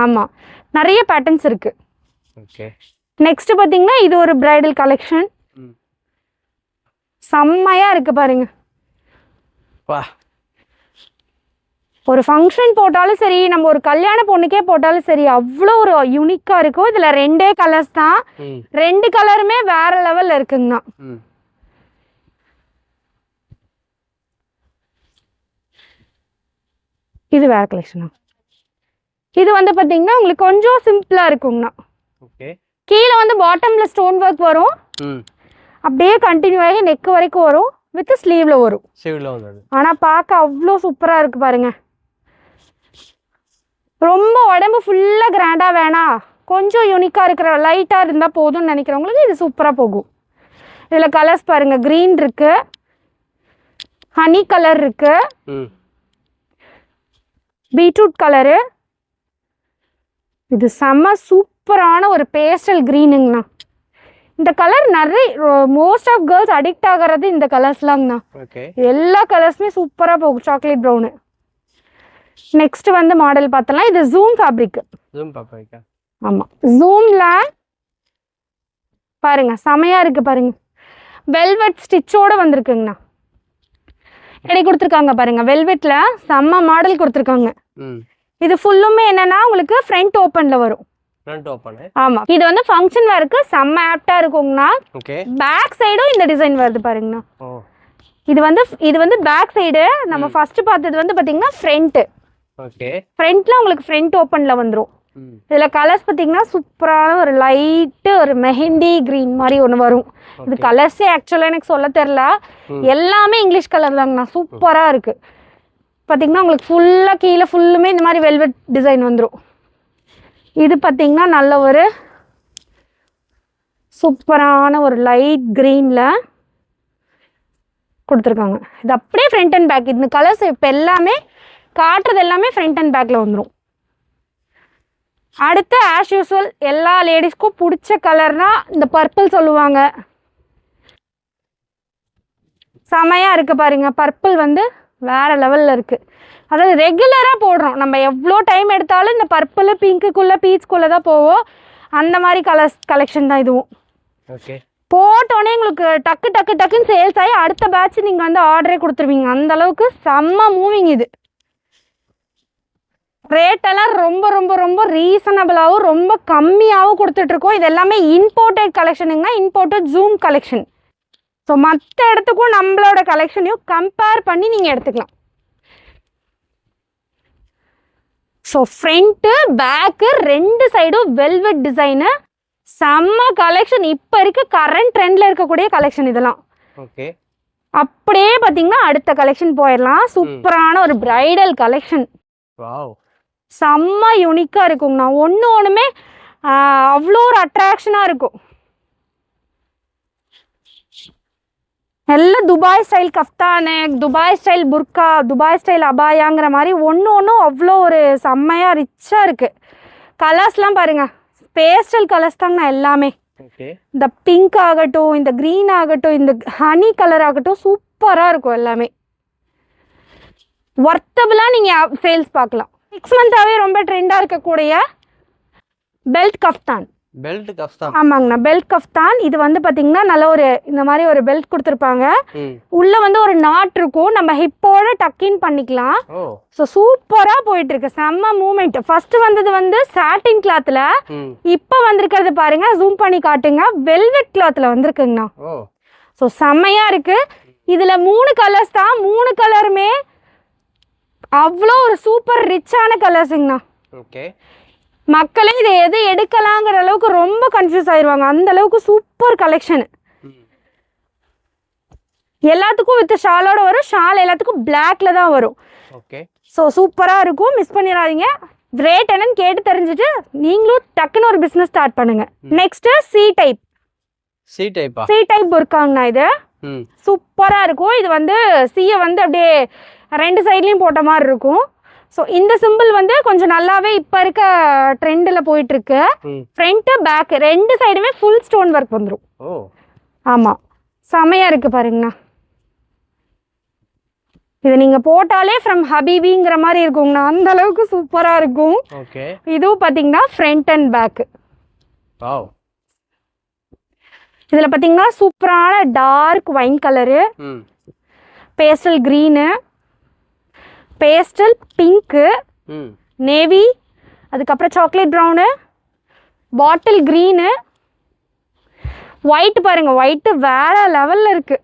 ஆமாம், நிறைய பேட்டர்ன்ஸ் இருக்கு. நெக்ஸ்ட் பார்த்தீங்கன்னா இது ஒரு பிரைடல் கலெக்ஷன். செம்மையா இருக்கு பாருங்க. ஒரு ஃபங்க்ஷன் போட்டாலும் சரி, நம்ம ஒரு கல்யாண பொண்ணுக்கே போட்டாலும் சரி, அவ்வளோ ஒரு யூனிக்கா இருக்கும். இதுல 2 கலர்ஸ் தான், 2 கலருமே வேற லெவல்ல இருக்குங்கண்ணா. இது வேற கலெக்ஷனா. இது வந்து பாத்தீங்கன்னா உங்களுக்கு கொஞ்சம் சிம்பிளா இருக்குங்கண்ணா. கீழே வந்து பாட்டம்ல ஸ்டோன் ஒர்க் வரும், அப்படியே கண்டினியூ ஆகி நெக் வரைக்கும் வரும், வித் ஸ்லீவ்ல வரும். ஆனா பார்க்க அவ்வளோ சூப்பரா இருக்கு பாருங்க. ரொம்ப உடம்பு ஃபுல்லா கிராண்டா வேணாம், கொஞ்சம் யூனிக்கா இருக்கிற லைட்டா இருந்தா போதும்னு நினைக்கிறவங்களுக்கு இது சூப்பரா போகும். இதுல கலர்ஸ் பாருங்க, கிரீன் இருக்கு, ஹனி கலர் இருக்கு, பீட்ரூட் கலரு, இது செம்ம சூப்பரான ஒரு பேஸ்டல் கிரீனுங்கண்ணா. இந்த கலர் நிறைய மோஸ்ட் ஆஃப் கேர்ள்ஸ் அடிக்ட் ஆகிறது இந்த கலர்ஸ்லாங்கண்ணா. எல்லா கலர்ஸுமே சூப்பராக போகும். Chocolate brown. நெக்ஸ்ட் வந்து மாடல் பார்த்தலாம். இது ஜூம் ஃபேப்ரிக். ஆமாம், ஜூம்ல பாருங்க செமையா இருக்கு பாருங்க. வெல்வெட் ஸ்டிச்சோட வந்திருக்குங்கண்ணா. எடை கொடுத்துருக்காங்க பாருங்க, வெல்வெட்ல செம்ம மாடல் கொடுத்துருக்காங்க. இது ஃபுல்லுமே என்னன்னா உங்களுக்கு ஃப்ரண்ட் ஓப்பன்ல வரும். ஆமா, இது வந்து ஃபங்க்ஷன் வேருக்கு செம்ம ஆப்டா இருக்குங்கண்ணா. பேக் சைடும் இந்த டிசைன் வருது பாருங்கண்ணா. இது வந்து பேக் சைடு. நம்ம ஃபர்ஸ்ட் பார்த்தது வந்து பாத்தீங்கன்னா ஃப்ரண்ட். ஃப்ரண்ட்ல உங்களுக்கு ஃப்ரண்ட் ஓப்பன்ல வந்துரும். இதுல கலர்ஸ் பாத்தீங்கன்னா சூப்பரான ஒரு லைட் ஒரு மெஹந்தி கிரீன் மாதிரி ஒன்று வரும். இது கலர்ஸே ஆக்சுவலா எனக்கு சொல்ல தெரியல, எல்லாமே இங்கிலீஷ் கலர் தாங்கண்ணா. சூப்பரா இருக்கு பாத்தீங்கன்னா. உங்களுக்கு ஃபுல்லா கீழே ஃபுல்லுமே இந்த மாதிரி வெல்வெட் டிசைன் வந்துடும். இது பார்த்தீங்கன்னா நல்ல ஒரு சூப்பரான ஒரு லைட் கிரீன்ல கொடுத்துருக்காங்க. இது அப்படியே ஃப்ரண்ட் அண்ட் பேக். இந்த கலர்ஸ் இப்போ எல்லாமே காட்டுறது எல்லாமே ஃப்ரண்ட் அண்ட் பேக்ல வந்துடும். அடுத்து ஆஸ் யூஸ்வல் எல்லா லேடிஸ்க்கும் பிடிச்ச கலர்னா இந்த பர்பிள் சொல்லுவாங்க. செமையா இருக்கு பாருங்க. பர்பிள் வந்து வேற லெவல்ல இருக்கு. அதாவது ரெகுலராக போடுறோம் நம்ம, எவ்வளோ டைம் எடுத்தாலும் இந்த பர்பிள் பிங்க்குள்ளே பீச்சுக்குள்ளே தான் போவோம். அந்த மாதிரி கலெக்ஷன் தான் இதுவும். போட்டோடனே உங்களுக்கு டக்கு டக்கு டக்குன்னு சேல்ஸ் ஆகி அடுத்த பேட்ச் நீங்கள் வந்து ஆர்டரே கொடுத்துருவீங்க. அந்த அளவுக்கு செம்ம மூவிங் இது. ரேட்டெல்லாம் ரொம்ப ரொம்ப ரொம்ப ரீசனபிளாகவும் ரொம்ப கம்மியாகவும் கொடுத்துட்ருக்கோம். இது எல்லாமே இம்போர்ட்டட் கலெக்ஷனுங்கன்னா, இம்போர்ட்டட் ஜூம் கலெக்ஷன். ஸோ மற்ற இடத்துக்கும் நம்மளோட கலெக்ஷனையும் கம்பேர் பண்ணி நீங்கள் எடுத்துக்கலாம். ஸோ ஃப்ரண்ட்டு பேக்கு 2 சைடும் வெல்வெட் டிசைனு, செம்ம கலெக்ஷன். இப்போ இருக்க கரண்ட் ட்ரெண்டில் இருக்கக்கூடிய கலெக்ஷன் இதெல்லாம். அப்படியே பார்த்தீங்கன்னா அடுத்த கலெக்ஷன் போயிடலாம். சூப்பரான ஒரு பிரைடல் கலெக்ஷன். செம்ம யூனிக்காக இருக்குங்கண்ணா. ஒன்றுமே அவ்வளோ ஒரு அட்ராக்ஷனாக இருக்கும். எல்லாம் துபாய் ஸ்டைல் கஃப்தானு, துபாய் ஸ்டைல் புர்கா, துபாய் ஸ்டைல் அபாயாங்கிற மாதிரி ஒன்றும் அவ்வளோ ஒரு செம்மையாக ரிச்சாக இருக்குது. கலர்ஸ்லாம் பாருங்கள், பேஸ்டல் கலர்ஸ் தாங்கண்ணா எல்லாமே. இந்த பிங்க் ஆகட்டும், இந்த க்ரீன் ஆகட்டும், இந்த ஹனி கலர் ஆகட்டும், சூப்பராக இருக்கும் எல்லாமே. ஒர்த்தபிளாக நீங்கள் சேல்ஸ் பார்க்கலாம். 6 மந்த்தாகவே ரொம்ப ட்ரெண்டாக இருக்கக்கூடிய பெல்ட் கஃப்தான். Belt kaftan. ஆமாங்கண்ணா, பெல்ட் கஃப்தான். இது வந்து பாத்தீங்கன்னா நல்ல ஒரு இந்த மாதிரி ஒரு பெல்ட் கொடுத்துருப்பாங்க. உள்ள வந்து ஒரு நாட் இருக்கும், நம்ம ஹிப்போட டக்கின் பண்ணிக்கலாம். ஸோ சூப்பரா போயிட்டு இருக்கு, செம்ம மூமெண்ட். ஃபர்ஸ்ட் வந்தது வந்து சாட்டின் கிளாத்ல, இப்போ வந்திருக்கிறது பாருங்க, ஜூம் பண்ணி காட்டுங்க, வெல்வெட் கிளாத்ல வந்திருக்குங்கண்ணா. ஸோ செம்மையா இருக்கு. இதுல 3 கலர்ஸ் தான், 3 கலருமே அவ்வளோ ஒரு சூப்பர் ரிச்சான கலர்ஸுங்கண்ணா. ஓகே, மக்களே இதை எது எடுக்கலாங்கிற அளவுக்கு ரொம்ப கன்ஃபியூஸ் ஆயிடுவாங்க, அந்த அளவுக்கு சூப்பர் கலெக்ஷன். எல்லாத்துக்கும் வித் ஷாலோட வரும், ஷால் எல்லாத்துக்கும் பிளாக்ல தான் வரும். ஓகே, ஸோ சூப்பராக இருக்கும், மிஸ் பண்ணிடாதீங்க. ரேட் என்னன்னு கேட்டு தெரிஞ்சுட்டு நீங்களும் டக்குன்னு ஒரு பிஸ்னஸ் ஸ்டார்ட் பண்ணுங்க. Next C type. C type இருக்காங்கண்ணா. இது சூப்பராக இருக்கும். இது வந்து சியை வந்து அப்படியே 2 சைட்லையும் போட்ட மாதிரி இருக்கும். ஸோ இந்த சிம்பிள் வந்து கொஞ்சம் நல்லாவே இப்போ இருக்க ட்ரெண்டில் போயிட்டுருக்கு. ஃப்ரண்ட்டு பேக்கு 2 சைடுமே ஃபுல் ஸ்டோன் ஒர்க் வந்துடும். ஆமாம், செமையாக இருக்குது பாருங்கண்ணா. இது நீங்கள் போட்டாலே ஃப்ரம் ஹபீபிங்கிற மாதிரி இருக்குங்கண்ணா, அந்த அளவுக்கு சூப்பராக இருக்கும். இதுவும் பார்த்தீங்கன்னா ஃப்ரண்ட் அண்ட் பேக்கு. இதில் பார்த்தீங்கன்னா சூப்பரான dark wine colour, pastel green, pastel pink, navy, அதுக்கப்புறம் chocolate brown, bottle green, white பாருங்க, ஒயிட்டு வேற லெவலில் இருக்கு.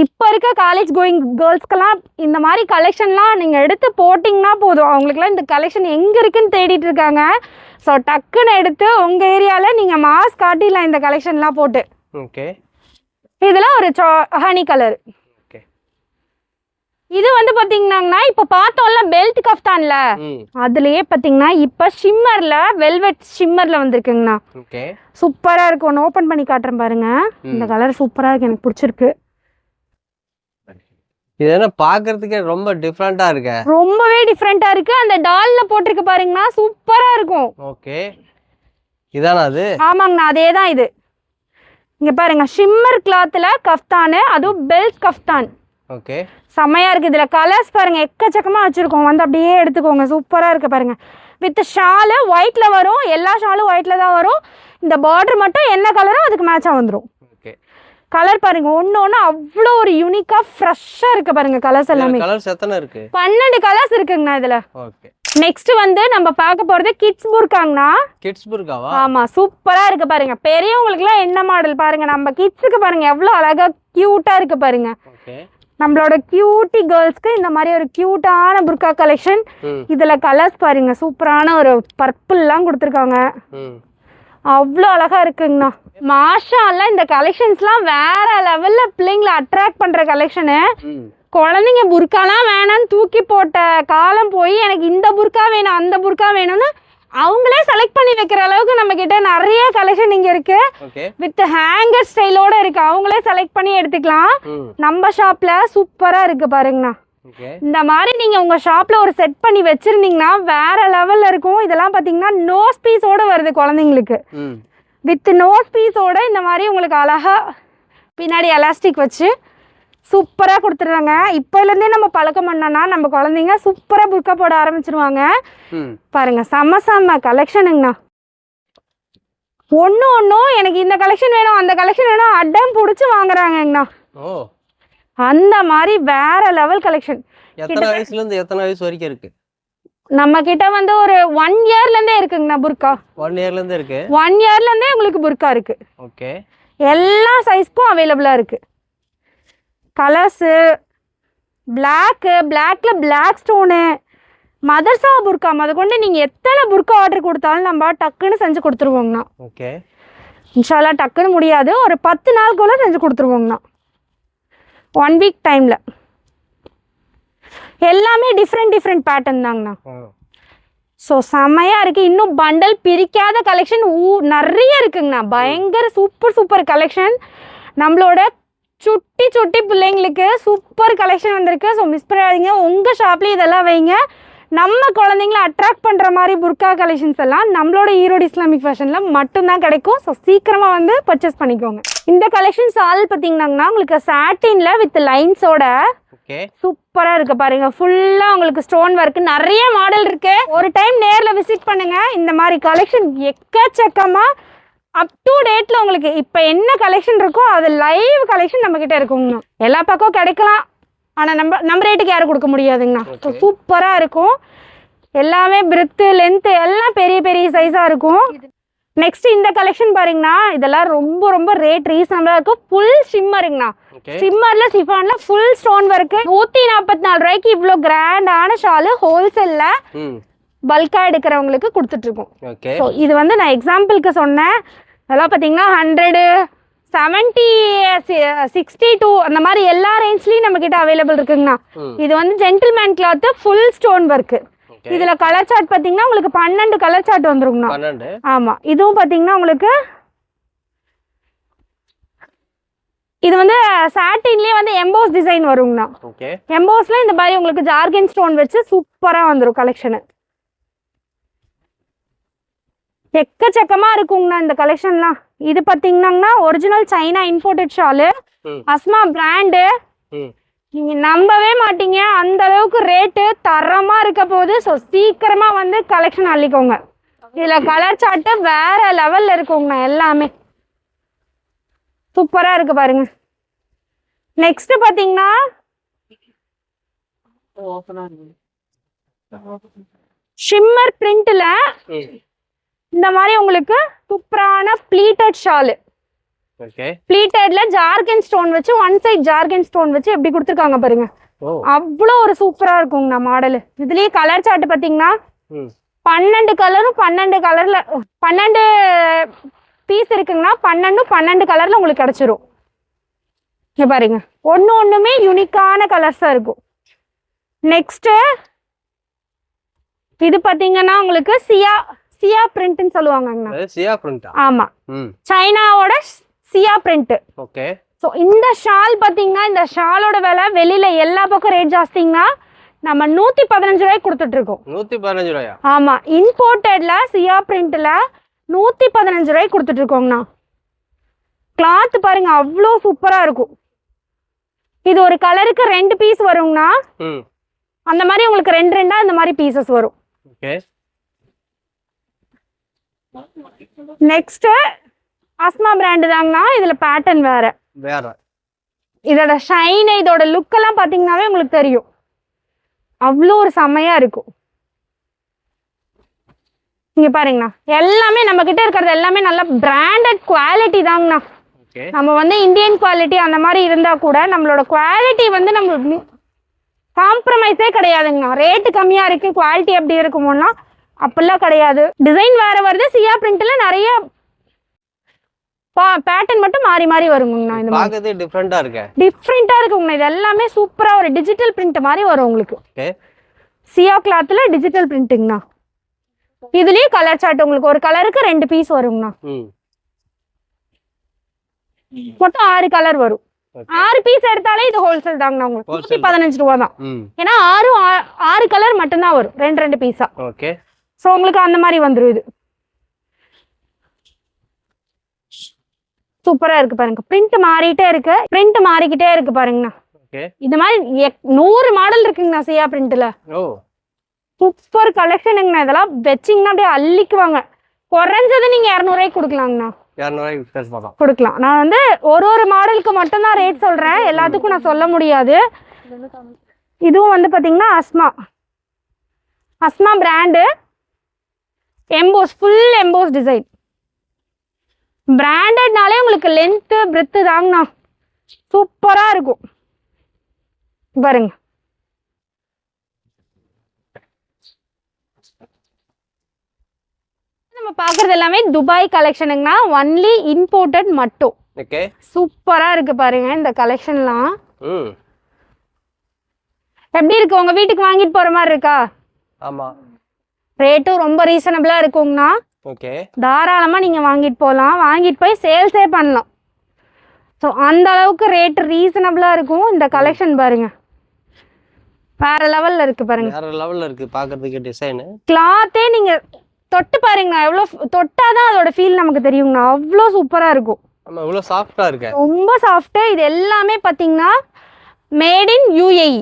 இப்போ இருக்க காலேஜ் கோயிங் கேர்ள்ஸ்க்கெல்லாம் இந்த மாதிரி கலெக்ஷன்லாம் நீங்கள் எடுத்து போட்டிங்கன்னா போதும், அவங்களுக்குலாம் இந்த கலெக்ஷன் எங்கே இருக்குன்னு தேடிட்டு இருக்காங்க. ஸோ டக்குன்னு எடுத்து உங்கள் ஏரியாவில் நீங்கள் மாஸ் காட்டிடலாம் இந்த கலெக்ஷன்லாம் போட்டு. ஓகே, இதெல்லாம் ஒரு ஹனி கலர். இது வந்து பாத்தீங்கன்னா இப்போ பார்த்தோம்ல பெல்ட் கஃப்தான்ல, அதுலயே பாத்தீங்கன்னா இப்போ ஷிம்மர்ல, வெல்வெட் ஷிம்மர்ல வந்திருக்குங்கண்ணா. சூப்பரா இருக்கும். ஒன்று ஓப்பன் பண்ணி காட்டுறேன் பாருங்க. இந்த கலர் சூப்பரா இருக்கு, எனக்கு பிடிச்சிருக்கு. இது என்ன பாக்குறதுக்கே ரொம்ப டிஃபரெண்டா இருக்கு, ரொம்பவே டிஃபரெண்டா இருக்கு. அந்த டால்ல போட்டிருக்கு பாருங்கண்ணா, சூப்பரா இருக்கும். ஓகே, இதானா அது? ஆமாங்கண்ணா, அதேதான் இது. இங்க பாருங்க, ஷிம்மர் கிளாத்ல கஃப்தான், அதுவும் பெல்ட் கஃப்தான். ஓகே, செம்மையா இருக்கு. இதுல கலர்ஸ் பாருங்க எக்கச்சக்கமா வச்சிருக்கோம், வந்து அப்படியே எடுத்துக்கோங்க. சூப்பரா இருக்கு பாருங்க. வித் ஷாலு ஒயிட்ல வரும், எல்லா ஷாலும் ஒயிட்ல தான் வரும். இந்த பார்டர் மட்டும் என்ன கலரோ அதுக்கு மேட்சா வந்துடும். கலர் பாருங்க, ஒன்னு அவ்வளோ ஒரு யூனிக்கா ஃப்ரெஷ்ஷா இருக்கு பாருங்க. கலர்ஸ் எல்லாமே கலர்ஸ் எத்தனை இருக்கு? 12 கலர்ஸ் இருக்குங்கண்ணா இதுல. ஓகே, நெக்ஸ்ட் வந்து நம்ம பார்க்க போறது கிட்ஸ் புர்காங்கண்ணா. கிட்ஸ் புர்காவா? ஆமா, சூப்பரா இருக்கு பாருங்க. பெரியவங்களுக்கு எல்லாம் என்ன மாடல் பாருங்க, நம்ம கிட்ஸுக்கு பாருங்க எவ்வளவு அழகா கியூட்டா இருக்கு பாருங்க. நம்மளோட கியூட்டி கேர்ள்ஸ்க்கு இந்த மாதிரி ஒரு கியூட்டான புர்கா கலெக்ஷன். இதுல கலர்ஸ் பாருங்க, சூப்பரான ஒரு பர்பிள் எல்லாம் கொடுத்துருக்காங்க, அவ்வளோ அழகா இருக்குங்கண்ணா. மாஷா அல்லா, இந்த கலெக்ஷன்ஸ்லாம் வேற லெவல்ல பிள்ளைங்களை அட்ராக்ட் பண்ற கலெக்ஷனு. குழந்தைங்க புர்காலாம் வேணான்னு தூக்கி போட்ட காலம் போய் எனக்கு இந்த புர்கா வேணும் அந்த புர்கா வேணும்னு அவங்களே செலக்ட் பண்ணி வைக்கிற அளவுக்கு நம்ம கிட்ட நிறைய கலெக்ஷன் இங்க இருக்கு. வித் ஹேங்கர் ஸ்டைலோட இருக்கு, அவங்களே செலக்ட் பண்ணி எடுத்துக்கலாம். நம்ம ஷாப்ல சூப்பரா இருக்கு பாருங்கண்ணா. இந்த மாதிரி நீங்க உங்க ஷாப்ல ஒரு செட் பண்ணி வச்சிருந்தீங்கன்னா வேற லெவல்ல இருக்கும். இதெல்லாம் பாத்தீங்கன்னா நோஸ் பீஸோட வருது குழந்தைங்களுக்கு. வித் நோஸ் பீஸோட இந்த மாதிரி உங்களுக்கு அழகா பின்னாடி எலாஸ்டிக் வச்சு சூப்பரா கொடுத்துட்றாங்க. இப்போலேருந்தே நம்ம பழக்கம் பண்ணோம்னா நம்ம குழந்தைங்க சூப்பரா புர்கா போட ஆரம்பிச்சிருவாங்க. பாருங்க, செம்ம கலெக்ஷனுங்கண்ணா. ஒன்றும் எனக்கு இந்த கலெக்ஷன் வேணும் அந்த கலெக்ஷன் வேணும் அடம் பிடிச்சி வாங்குறாங்கண்ணா. அந்த மாதிரி வேற லெவல் கலெக்ஷன். எத்தனை வயசுல இருந்து எத்தனை வயசு வரைக்கும் இருக்கு நம்ம கிட்ட? வந்து ஒரு 1 இயர்ல இருந்தே இருக்குங்கண்ணா புர்கா. 1 இயர்ல இருந்து இருக்கு. 1 இயர்ல இருந்தே உங்களுக்கு புர்கா இருக்கு. ஓகே, எல்லா சைஸ்க்கும் அவைலபிளா இருக்கு. கலர்ஸு பிளாக்கு, பிளாக்ல பிளாக் ஸ்டோனு, மதர்சா புர்கா முத கொண்டு நீங்கள் எத்தனை புர்கா ஆர்டர் கொடுத்தாலும் நம்ம டக்குன்னு செஞ்சு கொடுத்துருவோங்கண்ணா. ஓகே, இன்ஷால்லா டக்குன்னு முடியாது, ஒரு 10 நாளுக்குள்ள செஞ்சு கொடுத்துருவோங்கண்ணா. 1 வீக் டைமில் எல்லாமே டிஃப்ரெண்ட் பேட்டர்ன் தாங்கண்ணா. ஸோ செம்மையாக இருக்குது. இன்னும் பண்டல் பிரிக்காத கலெக்ஷன் நிறைய இருக்குங்கண்ணா. பயங்கர சூப்பர் கலெக்ஷன். நம்மளோட சுட்டி பிள்ளைங்களுக்கு சூப்பர் கலெக்ஷன் வந்திருக்கு. ஸோ மிஸ் பண்ணாதீங்க, உங்கள் ஷாப்லேயும் இதெல்லாம் வைங்க. நம்ம குழந்தைங்கள அட்ராக்ட் பண்ணுற மாதிரி புர்கா கலெக்ஷன்ஸ் எல்லாம் நம்மளோட ஈரோடு இஸ்லாமிக் ஃபேஷனில் மட்டும்தான் கிடைக்கும். ஸோ சீக்கிரமாக வந்து பர்ச்சேஸ் பண்ணிக்கோங்க. இந்த கலெக்ஷன்ஸ் ஆல் பார்த்தீங்கன்னா உங்களுக்கு சாட்டினில் வித் லைன்ஸோட ஓகே சூப்பரா இருக்கு பாருங்க. ஃபுல்லா உங்களுக்கு ஸ்டோன் ஒர்க், நிறைய மாடல் இருக்கு. ஒரு டைம் நேர்ல விசிட் பண்ணுங்க. இந்த மாதிரி கலெக்ஷன் எக்கச்சக்கமா அப் டு டேட்ல உங்களுக்கு இப்ப என்ன கலெக்ஷன் இருக்கோ அது லைவ் கலெக்ஷன் நம்ம கிட்ட இருக்குங்க. எல்லா பக்கம் கிடைக்கலாம், ஆனா நம்ம ரேட்டுக்கு யாரும் கொடுக்க முடியாதுங்கண்ணா. சூப்பரா இருக்கும். எல்லாமே பிரெத்து லென்த் எல்லாம் பெரிய பெரிய சைஸா இருக்கும். நெக்ஸ்ட் இந்த கலெக்ஷன் பாருங்கண்ணா, இதெல்லாம் ரொம்ப ரொம்ப ரேட் ரீசனபிளா இருக்கும். ஃபுல் ஷிம்மருங்கண்ணா. ஷிம்மர்ல சிஃபான்ல ஃபுல் ஸ்டோன் ஒர்க். 144 ரூபாய்க்கு இவ்வளோ கிராண்டான ஷாலு ஹோல்சேல்ல பல்கா எடுக்கிறவங்களுக்கு கொடுத்துட்டு இருக்கோம். ஸோ இது வந்து நான் எக்ஸாம்பிளுக்கு சொன்னேன். அதெல்லாம் பார்த்தீங்கன்னா 100, 70, 62 அந்த மாதிரி எல்லா ரேஞ்ச்லயும் நம்ம கிட்ட அவைலபிள் இருக்குங்கண்ணா. இது வந்து gentleman cloth full stone work. இதுல கலர் சார்ட் பாத்தீங்கன்னா உங்களுக்கு 12 கலர் சார்ட் வந்துருங்கண்ணா. ஆமா, இதுவும் பாத்தீங்கன்னா உங்களுக்கு இது வந்து சாட்டின்லயே வந்து எம்போஸ் டிசைன் வருங்கண்ணா. எம்போஸ்ல இந்த மாதிரி உங்களுக்கு ஜார்கன் ஸ்டோன் வச்சு சூப்பரா வந்துரும் கலெக்ஷன். எக்கச்சக்கமா இருக்குங்கண்ணா இந்த கலெக்ஷன்லாம். இது பாத்தீங்கன்னா original China imported shawl, Asma brand. நீங்க நம்பவே மாட்டீங்க, அந்த அளவுக்கு ரேட்டு தரமா இருக்க போது. ஸோ சீக்கிரமா வந்து கலெக்ஷன் அள்ளிக்கோங்க. இதுல கலர் சார்ட்டு வேற லெவல்ல இருக்குங்கண்ணா. எல்லாமே சூப்பரா இருக்கு பாருங்க. நெக்ஸ்ட் பாத்தீங்கன்னா ஷிம்மர் பிரிண்ட்ல இந்த மாதிரி உங்களுக்கு சூப்பரான ப்ளீட்டட் ஷாலு. ப்ளீட்டட்ல ஜார்கன் ஸ்டோன் வச்சு ஒன் சைட் ஜார்கன் ஸ்டோன் வச்சு எப்படி கொடுத்துருக்காங்க பாருங்க. அவ்வளோ ஒரு சூப்பரா இருக்குங்கண்ணா மாடல். இதுலயே கலர் சார்ட் பாத்தீங்கன்னா 12 கலரும் 12 கலர்ல 12 பீஸ் இருக்குங்கன்னா 12 கலர்ல உங்களுக்கு கிடைச்சிரும். இங்க பாருங்க, ஒண்ணுமே யூனிக்கான கலர்ஸா இருக்கும். நெக்ஸ்ட் இது பாத்தீங்கன்னா உங்களுக்கு சியா பிரிண்ட்னு சொல்லுவாங்கண்ணா. சியா பிரிண்ட். ஆமா, சைனாவோட சியா பிரிண்ட். ஓகே. ஸோ இந்த ஷால் பாத்தீங்கன்னா இந்த ஷாலோட விலை வெளியில எல்லா பக்கம் ரேட் ஜாஸ்திங்கன்னா நம்ம 115 ரூபாய்க்கு கொடுத்துட்டு இருக்கோம். 115 ரூபாயா? ஆமா, இம்போர்ட்டட்ல சியா பிரிண்ட்ல 115 ரூபாய்க்கு கொடுத்துட்டு இருக்கோங்கண்ணா. கிளாத் பாருங்க அவ்வளோ சூப்பரா இருக்கும். இது ஒரு கலருக்கு 2 பீஸ் வருங்கண்ணா. அந்த மாதிரி உங்களுக்கு 2 இந்த மாதிரி பீசஸ் வரும். நெக்ஸ்ட் அஸ்மா பிராண்ட் தாங்கண்ணா. இதுல பேட்டர்ன் வேற வேற. இதோட ஷைன் இதோட லுக் எல்லாம் பாத்தீங்கன்னாவே உங்களுக்கு தெரியும், அவ்வளோ ஒரு செமையா இருக்கும். இங்க பாருங்கண்ணா, எல்லாமே நம்ம கிட்ட இருக்கிறது எல்லாமே நல்ல பிராண்டட் குவாலிட்டி தாங்கண்ணா. நம்ம வந்து இந்தியன் குவாலிட்டி அந்த மாதிரி இருந்தா கூட நம்மளோட குவாலிட்டி வந்து நம்ம காம்ப்ரமைஸே கிடையாதுங்கண்ணா. ரேட்டு கம்மியா இருக்கு, குவாலிட்டி எப்படி இருக்குமோன்னா அப்படிலாம் கிடையாது. டிசைன் வேற வருது. சியா பிரிண்ட்ல நிறைய பேட்டர்ன் மட்டும் மாறி மாறி வருங்கண்ணா. இந்த பார்க்கவே டிஃபரெண்டா இருக்கு. டிஃபரெண்டா இருக்குங்கண்ணா. இது எல்லாமே சூப்பரா ஒரு டிஜிட்டல் பிரிண்ட் மாதிரி வரும் உங்களுக்கு. சியா கிளாத்ல டிஜிட்டல் பிரிண்ட்டுங்கண்ணா. இதுலயே கலர் சார்ட் உங்களுக்கு ஒரு கலருக்கு 2 பீஸ் வருங்கண்ணா. மொத்தம் 6 கலர் வரும். 6 பீஸ் எடுத்தாலே இது ஹோல்சேல் தாங்கண்ணா. உங்களுக்கு 115 ரூபா தான். ஏன்னா 6 கலர் மட்டும்தான் வரும், 2 பீஸா. ஓகே. ஸோ உங்களுக்கு அந்த மாதிரி வந்துடும். இது சூப்பரா இருக்கு பாருங்க. பிரிண்ட் மாறிட்டே இருக்கு, பிரிண்ட் மாறிக்கிட்டே இருக்கு பாருங்கண்ணா. இந்த மாதிரி 100 மாடல் இருக்குங்கண்ணா சியா பிரிண்ட்ல. சூப்பர் கலெக்ஷனுங்கண்ணா. இதெல்லாம் வச்சிங்கன்னா அப்படியே அள்ளிக்குவாங்க. குறைஞ்சது நீங்க 200 ரூபாய்க்கு கொடுக்கலாங்கண்ணா. 200 கொடுக்கலாம். நான் வந்து ஒரு மாடலுக்கு மட்டும்தான் ரேட் சொல்றேன், எல்லாத்துக்கும் நான் சொல்ல முடியாது. இதுவும் வந்து பாத்தீங்கன்னா Asma brand emboss, full emboss design. பிராண்டட்னாலே உங்களுக்கு லென்த் பிரெத் தாங்கண்ணா. சூப்பரா இருக்கும் பாருங்க. நம்ம பாக்குறது எல்லாமே துபாய் கலெக்ஷனுங்கண்ணா. ஒன்லி இம்போர்ட்டட் மட்டும். சூப்பரா இருக்கு பாருங்க இந்த கலெக்ஷன்லாம். எப்படி இருக்கு? உங்க வீட்டுக்கு வாங்கிட்டு போற மாதிரி இருக்கா? ஆமா. ரேட்டும் ரொம்ப ரீசனபிளா இருக்குங்கண்ணா. தாராளமா நீங்க வாங்கிட்டு போகலாம், வாங்கிட்டு போய் சேல்ஸே பண்ணலாம். ஸோ அந்த அளவுக்கு ரேட் ரீசனபிளா இருக்கும். இந்த கலெக்ஷன் பாருங்க வேற லெவல்ல இருக்கு பாருங்க. வேற லெவல்ல இருக்கு பாக்குறதுக்கு டிசைன். கிளாத்தே நீங்க தொட்டு பாருங்கண்ணா, எவ்வளவு தொட்டாதான் அதோட ஃபீல் நமக்கு தெரியுங்கண்ணா. அவ்வளோ சூப்பரா இருக்கும். ஆமா, இவ்வளவு சாஃப்ட்டா இருக்கு, ரொம்ப சாஃப்ட். இது எல்லாமே பாத்தீங்கன்னா made in UAE.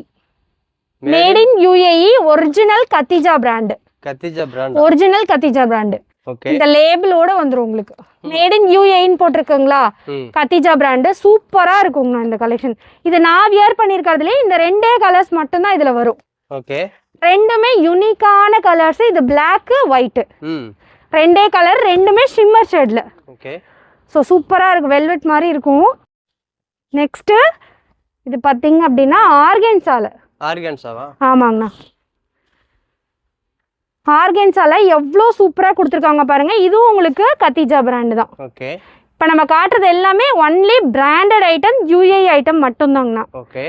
Made in UAE original Khadija brand. Khadija brand. Original Khadija brand. Okay. இந்த லேபிளோட வந்துரும் உங்களுக்கு. மேட் இன் UAE போட்டிருக்குங்களா? கத்திஜா பிராண்ட் சூப்பரா இருக்குங்க இந்த கலெக்ஷன். இது நான் வியர் பண்ணிருக்கிறதுல இந்த ரெண்டே கலர்ஸ் மட்டும் தான் இதுல வரும். ஓகே. ரெண்டுமே யூனிக்கான கலர்ஸ். இது Black ஒயிட். ரெண்டே கலர், ரெண்டுமே ஷிம்மர் ஷேட்ல. ஓகே. ஸோ சூப்பரா இருக்கு, வெல்வெட் மாதிரி இருக்கும். நெக்ஸ்ட் இது பாத்தீங்க அப்படின்னா ஆர்கன்சால. ஆர்கன்சாவா? ஆமாங்கண்ணா. ஆர்கன்சால எவ்வளோ சூப்பரா கொடுத்துருக்காங்க பாருங்க. இதுவும் உங்களுக்கு கத்திஜா பிராண்ட் தான். ஓகே. இப்போ நம்ம காட்டுறது எல்லாமே only branded item, UAE item மட்டும்தாங்கண்ணா. ஓகே.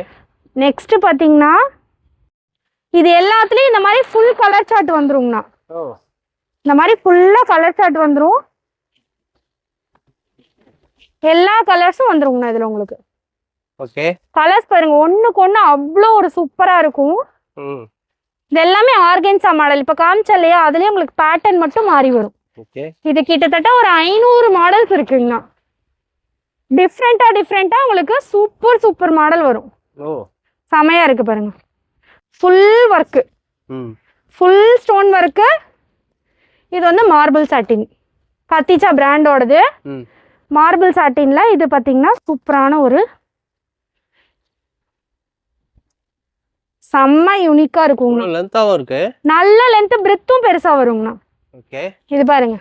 நெக்ஸ்ட் பாத்தீங்கன்னா இது எல்லாத்துலயும் இந்த மாதிரி ஃபுல் கலர் சார்ட் வந்துருங்கண்ணா. இந்த மாதிரி ஃபுல்லா கலர் சார்ட் வந்துரும். எல்லா கலர்ஸும் வந்துருங்கண்ணா இதுல உங்களுக்கு. ஓகே. கலர்ஸ் பாருங்க, ஒண்ணுக்கு ஒண்ணு அவ்வளோ ஒரு சூப்பரா இருக்கும். இது எல்லாமே ஆர்கன்சா மாடல். இப்ப காமிச்சா இல்லையா, அதுலயே உங்களுக்கு பேட்டர்ன் மட்டும் மாறி வரும். ஓகே. இது கிட்டத்தட்ட ஒரு 500 மாடல்ஸ் இருக்குங்கண்ணா. டிஃப்ரெண்டா உங்களுக்கு சூப்பர் மாடல் வரும். செமையா இருக்கு பாருங்க. Full work, full stone work. இது வந்து மார்பிள் சாட்டின், கத்திஜா பிராண்டோடது. மார்பிள் சாட்டின்ல இது பாத்தீங்கன்னா சூப்பரான ஒரு செம்ம யூனிக்கா இருக்குங்க. லென்த்தாவும் இருக்கு, நல்ல லென்த், பிரெத்தும் பெருசா வருங்கண்ணா. ஓகே. இது பாருங்க,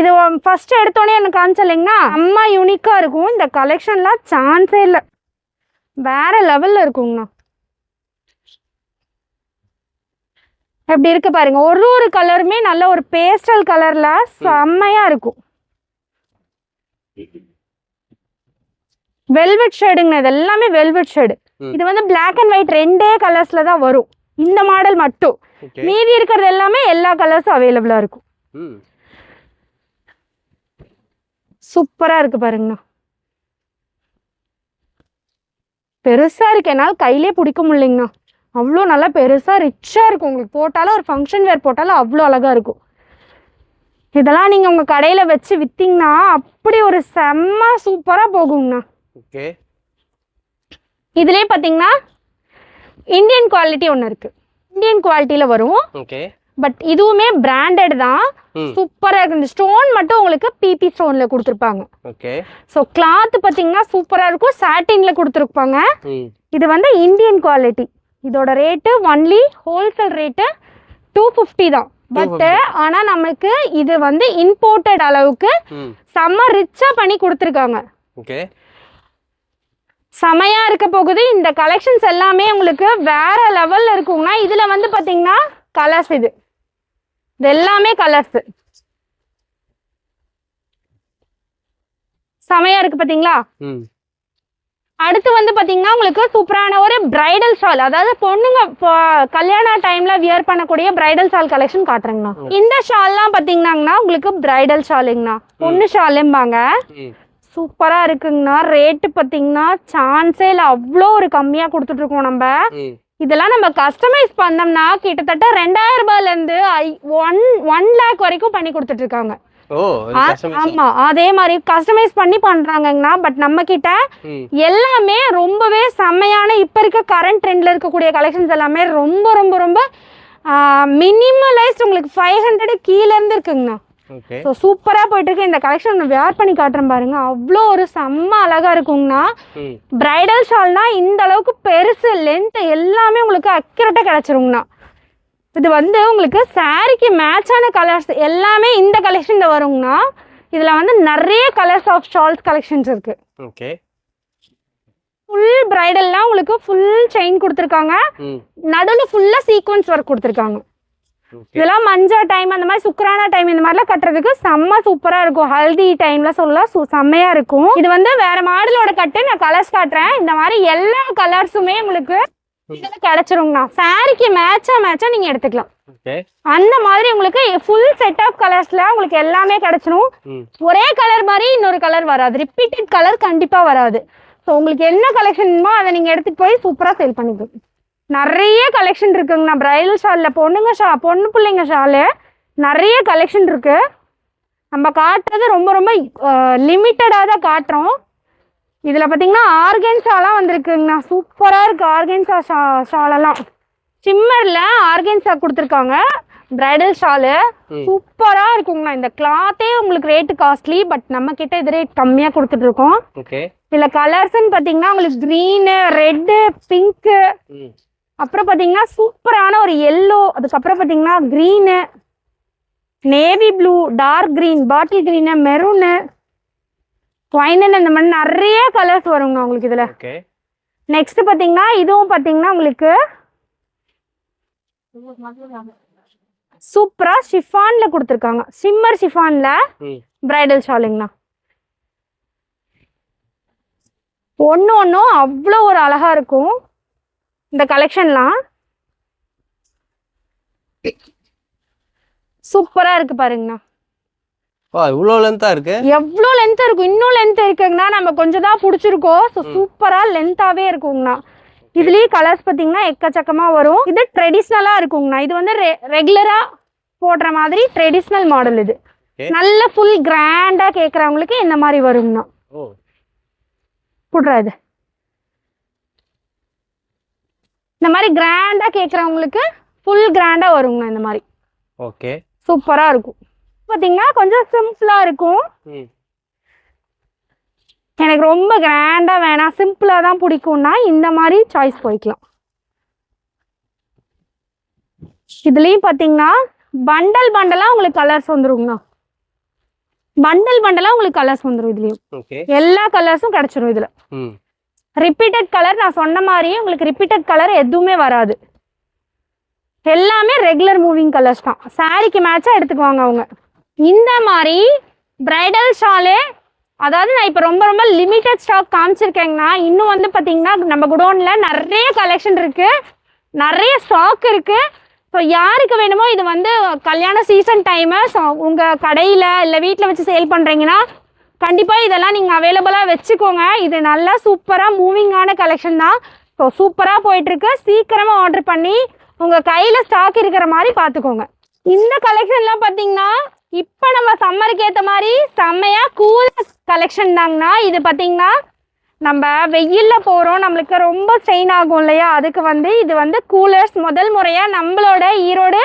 இது ஃபர்ஸ்ட் எடுத்தோடனே எனக்கு காமிச்சலைங்கண்ணா, செம்ம யூனிக்கா இருக்கும். இந்த கலெக்ஷன்லாம் சான்ஸே இல்லை, வேற லெவல்ல இருக்குங்கண்ணா. எப்படி இருக்கு பாருங்க, ஒரு கலருமே நல்ல ஒரு பேஸ்டல் கலர்ல செம்மையா இருக்கும். வெல்வெட் ஷேடுங்கண்ணா, இது எல்லாமே வெல்வெட் ஷேடு. இது வந்து Black and white ரெண்டே கலர்ஸ்ல தான் வரும் இந்த மாடல் மட்டும். மீதி இருக்கிறது எல்லாமே எல்லா கலர்ஸும் அவைலபிளா இருக்கும். சூப்பரா இருக்கு பாருங்கண்ணா. பெருசா இருக்கு, என்னால் கையிலே பிடிக்க முடியலைங்கண்ணா. அவ்வளோ நல்லா பெருசா ரிச்சா இருக்கும். உங்களுக்கு போட்டாலும் ஒரு ஃபங்க்ஷன் வேர் போட்டாலும் அவ்வளோ அழகா இருக்கும். இதெல்லாம் நீங்க உங்க கடையில வச்சு வித்தீங்கன்னா அப்படி ஒரு செம்ம சூப்பரா போகுங்கண்ணா. ஓகே. இதுலயே பாத்தீங்கன்னா இந்தியன் குவாலிட்டி ஒன்று இருக்கு, இந்தியன் குவாலிட்டியில வரும். ஓகே. பட் இதுவுமே பிராண்டட் தான், சூப்பரா இருக்கு. இந்த ஸ்டோன் மட்டும் உங்களுக்கு PP ஸ்டோன்ல கொடுத்துருப்பாங்க. ஓகே. ஸோ கிளாத் பாத்தீங்கன்னா சூப்பரா இருக்கும், சாட்டின்ல கொடுத்துருப்பாங்க. இது வந்து இந்தியன் குவாலிட்டி. இதோட ரேட்டு ஒன்லி ஹோல்சேல் ரேட்டு 250 தான். பட் ஆனா நமக்கு இது வந்து இம்போர்ட்டட் அளவுக்கு செம்ம ரிச்சா பண்ணி கொடுத்துருக்காங்க. ஓகே. செமையா இருக்க போகுது. இந்த கலெக்ஷன்ஸ் எல்லாமே உங்களுக்கு வேற லெவல்ல இருக்குங்கண்ணா. இதுல வந்து பாத்தீங்கன்னா கலர்ஸ், இது எல்லாமே கலர்ஸ் செமையா இருக்கு பாத்தீங்களா. அடுத்து வந்து பாத்தீங்கன்னா உங்களுக்கு சூப்பரான ஒரு பிரைடல் ஷால், அதாவது பொண்ணுங்க கல்யாண டைம்ல வியர் பண்ணக்கூடிய பிரைடல் ஷால் கலெக்ஷன் காட்டுறேங்கண்ணா. இந்த ஷால்லாம் பாத்தீங்கன்னா உங்களுக்கு பிரைடல் ஷாலுங்கண்ணா, பொண்ணு ஷாலும்பாங்க. சூப்பரா இருக்குங்கண்ணா. ரேட்டு பாத்தீங்கன்னா சான்ஸே இல்லை, அவ்வளோ ஒரு கம்மியா கொடுத்துட்டு இருக்கோம் நம்ம. இதெல்லாம் நம்ம கஸ்டமைஸ் பண்ணோம்னா கிட்டத்தட்ட 2000 ரூபாயில இருந்து 1 lakh வரைக்கும் பண்ணி கொடுத்துட்டு இருக்காங்க. ஆமா, அதே மாதிரி கஸ்டமைஸ் பண்ணி பண்றாங்கங்கண்ணா. பட் நம்ம கிட்ட எல்லாமே ரொம்பவே செம்மையான இப்ப இருக்க கரண்ட் ட்ரெண்ட்ல இருக்கக்கூடிய கலெக்ஷன்ஸ் எல்லாமே ரொம்ப ரொம்ப ரொம்ப மினிமலைஸ்ட், உங்களுக்கு 500 கீழ இருந்து இருக்குங்கண்ணா. ஸோ சூப்பரா போயிட்டு இருக்கு. இந்த கலெக்ஷன் வேர் பண்ணி காட்டுறேன் பாருங்க, அவ்வளோ ஒரு செம்ம அழகா இருக்குங்கண்ணா. பிரைடல் ஷால்னா இந்த அளவுக்கு பெருசு, லென்த் எல்லாமே உங்களுக்கு அக்யூரேட்டா கிடைச்சிருங்கண்ணா. இது வந்து உங்களுக்கு சாரிக்கு மேட்சான கலர்ஸ் எல்லாமே இந்த கலெக்ஷன்ல வருங்கண்ணா. இதுல வந்து நிறைய கலர்ஸ் ஆஃப் ஷால்ஸ் கலெக்ஷன்ஸ் இருக்கு. ஓகே. ஃபுல் பிரைடல்லாம் உங்களுக்கு ஃபுல் செயின் கொடுத்துருக்காங்க, நடுவில் ஃபுல்லா சீக்வன்ஸ் ஒர்க் கொடுத்துருக்காங்க. இதெல்லாம் மஞ்சா டைம், அந்த மாதிரி சுக்கரான டைம், இந்த மாதிரிலாம் கட்டுறதுக்கு செம்ம சூப்பரா இருக்கும். ஹல்தி டைம்ல சொல்லலாம் செம்மையா இருக்கும். இது வந்து வேற மாடலோட கட்டு, நான் கலர்ஸ் காட்டுறேன். இந்த மாதிரி எல்லா கலர்ஸுமே உங்களுக்கு இதுல கிடைச்சிருங்கண்ணா. சாரிக்கு மேட்சா நீங்க எடுத்துக்கலாம். அந்த மாதிரி உங்களுக்கு ஃபுல் செட் ஆஃப் கலர்ஸ்ல உங்களுக்கு எல்லாமே கிடைச்சிரும். ஒரே கலர் மாதிரி இன்னொரு கலர் வராது, ரிப்பீட்டட் கலர் கண்டிப்பா வராது. ஸோ உங்களுக்கு என்ன கலெக்ஷன்மோ அதை நீங்க எடுத்துட்டு போய் சூப்பரா சேல் பண்ணிக்கலாம். நிறைய கலெக்ஷன் இருக்குங்கண்ணா பிரைடல் ஷால்ல. பொண்ணு பிள்ளைங்க ஷாலு நிறைய கலெக்ஷன் இருக்கு. நம்ம காட்டுறது ரொம்ப ரொம்ப லிமிட்டடாக தான் காட்டுறோம். இதில் பார்த்தீங்கன்னா ஆர்கன்ஸாலாம் வந்திருக்குங்கண்ணா. சூப்பராக இருக்குது ஆர்கன்ஸா ஷாலெல்லாம். ஷிம்மரில் ஆர்கன்ஸா கொடுத்துருக்காங்க பிரைடல் ஷாலு. சூப்பராக இருக்குங்கண்ணா. இந்த கிளாத்தே உங்களுக்கு ரேட்டு காஸ்ட்லி, பட் நம்ம கிட்ட இது ரேட் கம்மியாக கொடுத்துட்ருக்கோம். இதில் கலர்ஸ்ன்னு பார்த்தீங்கன்னா உங்களுக்கு க்ரீனு, ரெட்டு, பிங்க்கு, அப்புறம் பார்த்தீங்கன்னா சூப்பரான ஒரு எல்லோ, அதுக்கப்புறம் பார்த்தீங்கன்னா green, navy blue, dark green, bottle green, maroon, ஒயினன், இந்த மாதிரி நிறைய கலர்ஸ் வருங்க உங்களுக்கு இதில். நெக்ஸ்ட் பார்த்தீங்கன்னா இதுவும் பார்த்தீங்கன்னா உங்களுக்கு சூப்பரா ஷிஃபான்ல கொடுத்துருக்காங்க. ஷிம்மர் ஷிஃபான்ல பிரைடல் ஷாலுங்கண்ணா. ஒன்றும் அவ்வளோ ஒரு அழகா இருக்கும் இந்த கலெக்ஷன்லாம். சூப்பரா இருக்கு பாருங்கண்ணா. இவ்வளோ லென்த்தா இருக்கு. எவ்வளோ லென்த்தா இருக்கும், இன்னும் லென்த் இருக்குங்கண்ணா. நம்ம கொஞ்சம் தான் பிடிச்சிருக்கோம். ஸோ சூப்பரா லென்த்தாவே இருக்குங்கண்ணா. இதுலயே கலர்ஸ் பார்த்தீங்கன்னா எக்கச்சக்கமா வரும். இது ட்ரெடிஷ்னலா இருக்குங்கண்ணா. இது வந்து ரெகுலரா போடுற மாதிரி ட்ரெடிஷ்னல் மாடல். இது நல்ல ஃபுல் கிராண்டா கேட்கறவங்களுக்கு இந்த மாதிரி வருங்கண்ணா. புடுறாது இந்த மாதிரி கிராண்டா கேட்கறவங்களுக்கு ஃபுல் கிராண்டா வருங்கண்ணா. இந்த மாதிரி ஓகே சூப்பரா இருக்கும். பார்த்தீங்கன்னா கொஞ்சம் சிம்பிளா இருக்கும். எனக்கு ரொம்ப கிராண்டா வேணாம், சிம்பிளா தான் பிடிக்கும்னா இந்த மாதிரி சாய்ஸ் போய்க்கலாம். இதுலயும் பாத்தீங்கன்னா பண்டலா உங்களுக்கு கலர்ஸ் வந்துருங்கண்ணா. பண்டலா உங்களுக்கு கலர்ஸ் வந்துரும். இதுலயும் எல்லா கலர்ஸும் கிடைச்சிரும். இதுல ரிப்பீட்டட் கலர் நான் சொன்ன மாதிரியே உங்களுக்கு ரிப்பீட்டட் கலர் எதுவுமே வராது. எல்லாமே ரெகுலர் மூவிங் கலர்ஸ் தான். சாரிக்கு மேட்சா எடுத்துக்குவாங்க அவங்க. இந்த மாதிரி பிரைடல் ஷாலு, அதாவது நான் இப்போ ரொம்ப லிமிட்டட் ஸ்டாக் காமிச்சிருக்கேங்கண்ணா. இன்னும் வந்து பார்த்தீங்கன்னா நம்ம குடோனில் நிறைய கலெக்ஷன் இருக்குது, நிறைய ஸ்டாக் இருக்குது. ஸோ யாருக்கு வேணுமோ இது வந்து கல்யாண சீசன் டைமு. ஸோ உங்கள் கடையில் இல்லை வீட்டில் வச்சு சேல் பண்ணுறீங்கன்னா கண்டிப்பாக இதெல்லாம் நீங்கள் அவைலபிளாக வச்சுக்கோங்க. இது நல்லா சூப்பராக மூவிங்கான கலெக்ஷன் தான். ஸோ சூப்பராக போயிட்டுருக்கு. சீக்கிரமாக ஆர்டர் பண்ணி உங்கள் கையில் ஸ்டாக் இருக்கிற மாதிரி பார்த்துக்கோங்க. இந்த கலெக்ஷன்லாம் பார்த்தீங்கன்னா இப்போ நம்ம சம்மருக்கு ஏற்ற மாதிரி செம்மையாக கூல் கலெக்ஷன் தாங்கண்ணா. இது பார்த்தீங்கன்னா நம்ம வெயிலில் போகிறோம், நம்மளுக்கு ரொம்ப ஸ்ட்ரெயின் ஆகும் இல்லையா, அதுக்கு வந்து இது வந்து கூலர்ஸ் முதல் முறையாக நம்மளோட ஈரோடு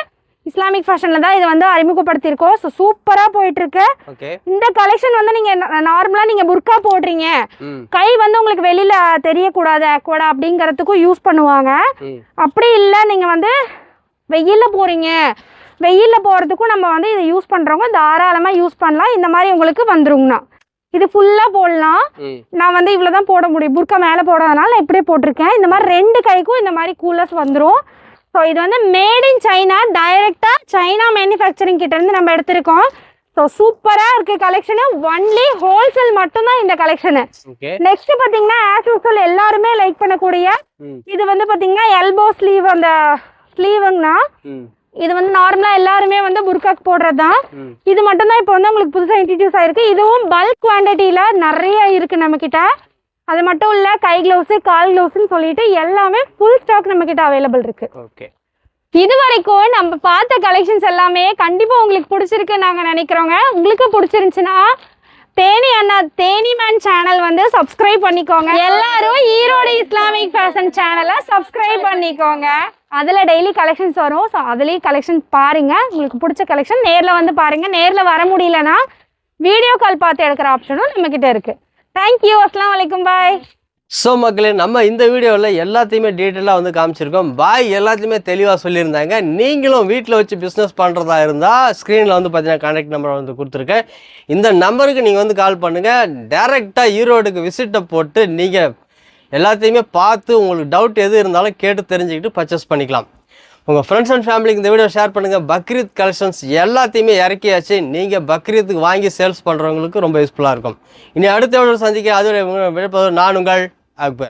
இஸ்லாமிக் ஃபேஷனில் தான் இது வந்து அறிமுகப்படுத்தியிருக்கோம். ஸோ சூப்பராக போயிட்டுருக்கு. இந்த கலெக்ஷன் வந்து நீங்கள் நார்மலாக நீங்கள் புர்கா போடுறீங்க, கை வந்து உங்களுக்கு வெளியில் தெரியக்கூடாது அக்வடா அப்படிங்கிறதுக்கும் யூஸ் பண்ணுவாங்க. அப்படி இல்லை நீங்கள் வந்து வெயிலில் போகிறீங்க, வெயிலில் போகிறதுக்கும் நம்ம வந்து இதை யூஸ் பண்ணுறவங்க தாராளமாக யூஸ் பண்ணலாம். இந்த மாதிரி உங்களுக்கு வந்துருங்கண்ணா. இது ஃபுல்லாக போடலாம். நான் வந்து இவ்வளோ தான் போட முடியும், புர்கா மேலே போடாதனால நான் இப்படியே போட்டிருக்கேன். இந்த மாதிரி ரெண்டு கைக்கும் இந்த மாதிரி கூலர்ஸ் வந்துடும். ஸோ இது வந்து மேட் இன் சைனா, டைரெக்டாக சைனா மேனுஃபேக்சரிங் கிட்டேருந்து நம்ம எடுத்திருக்கோம். ஸோ சூப்பராக இருக்குது கலெக்ஷனு. ஒன்லி ஹோல்சேல் மட்டும்தான் இந்த கலெக்ஷனு. நெக்ஸ்ட் பார்த்தீங்கன்னா ஆஸ் யூஸ்வல் எல்லாருமே லைக் பண்ணக்கூடிய இது வந்து பார்த்தீங்கன்னா எல்போ ஸ்லீவ். அந்த ஸ்லீவுங்கண்ணா இது வந்து நார்மலா எல்லாருமே வந்து புர்காக்கு போடுறது தான். இது மட்டும் தான் இப்போ வந்து உங்களுக்கு புதுசாக இன்ட்ரடியூஸ் ஆயிருக்கு. இதுவும் பல்க் குவான்டிட்டியில நிறைய இருக்கு நம்ம கிட்ட. அது மட்டும் இல்ல கை கிளவுஸ், கால் கிளவுஸ்ன்னு சொல்லிட்டு எல்லாமே ஃபுல் ஸ்டாக் நம்ம கிட்ட அவைலபிள் இருக்கு. இது வரைக்கும் நம்ம பார்த்த கலெக்ஷன்ஸ் எல்லாமே கண்டிப்பா உங்களுக்கு பிடிச்சிருக்கு நாங்க நினைக்கிறோங்க. உங்களுக்கு பிடிச்சிருந்துச்சுன்னா தேனி மேன் சேனல் வந்து சப்ஸ்கிரைப் பண்ணிக்கோங்க. எல்லாரும் ஈரோடு இஸ்லாமிக் ஃபேஷன் சேனலை சப்ஸ்கிரைப் பண்ணிக்கோங்க. அதில் டெய்லி கலெக்ஷன்ஸ் வரும். ஸோ அதுலேயும் கலெக்ஷன் பாருங்க. உங்களுக்கு பிடிச்ச கலெக்ஷன் நேரில் வந்து பாருங்க. நேரில் வர முடியலன்னா வீடியோ கால் பார்த்து எடுக்கிற ஆப்ஷனும் நம்மக்கிட்ட இருக்கு. தேங்க்யூ. அஸ்ஸலாமு அலைக்கும். பாய். ஸோ மக்களே, நம்ம இந்த வீடியோவில் எல்லாத்தையுமே டீட்டெயிலாக வந்து காமிச்சிருக்கோம். பாய் எல்லாத்தையுமே தெளிவாக சொல்லியிருந்தாங்க. நீங்களும் வீட்டில் வச்சு பிஸ்னஸ் பண்ணுறதா இருந்தால் ஸ்க்ரீனில் வந்து பார்த்தீங்கன்னா கான்டாக்ட் நம்பர் வந்து கொடுத்துருக்கேன். இந்த நம்பருக்கு நீங்கள் வந்து கால் பண்ணுங்கள். டேரெக்டாக ஈரோடுக்கு விசிட்டை போட்டு நீங்கள் எல்லாத்தையுமே பார்த்து உங்களுக்கு டவுட் எது இருந்தாலும் கேட்டு தெரிஞ்சுக்கிட்டு பர்ச்சேஸ் பண்ணிக்கலாம். உங்கள் ஃப்ரெண்ட்ஸ் அண்ட் ஃபேமிலிக்கு இந்த வீடியோ ஷேர் பண்ணுங்கள். பக்ரீத் கலெக்ஷன்ஸ் எல்லாத்தையுமே இறக்கியாச்சு. நீங்கள் பக்ரீத்துக்கு வாங்கி சேல்ஸ் பண்ணுறவங்களுக்கு ரொம்ப யூஸ்ஃபுல்லாக இருக்கும். இனி அடுத்த வீடியோ சந்திக்க அதுவரை நான் உங்கள் அக்பர்.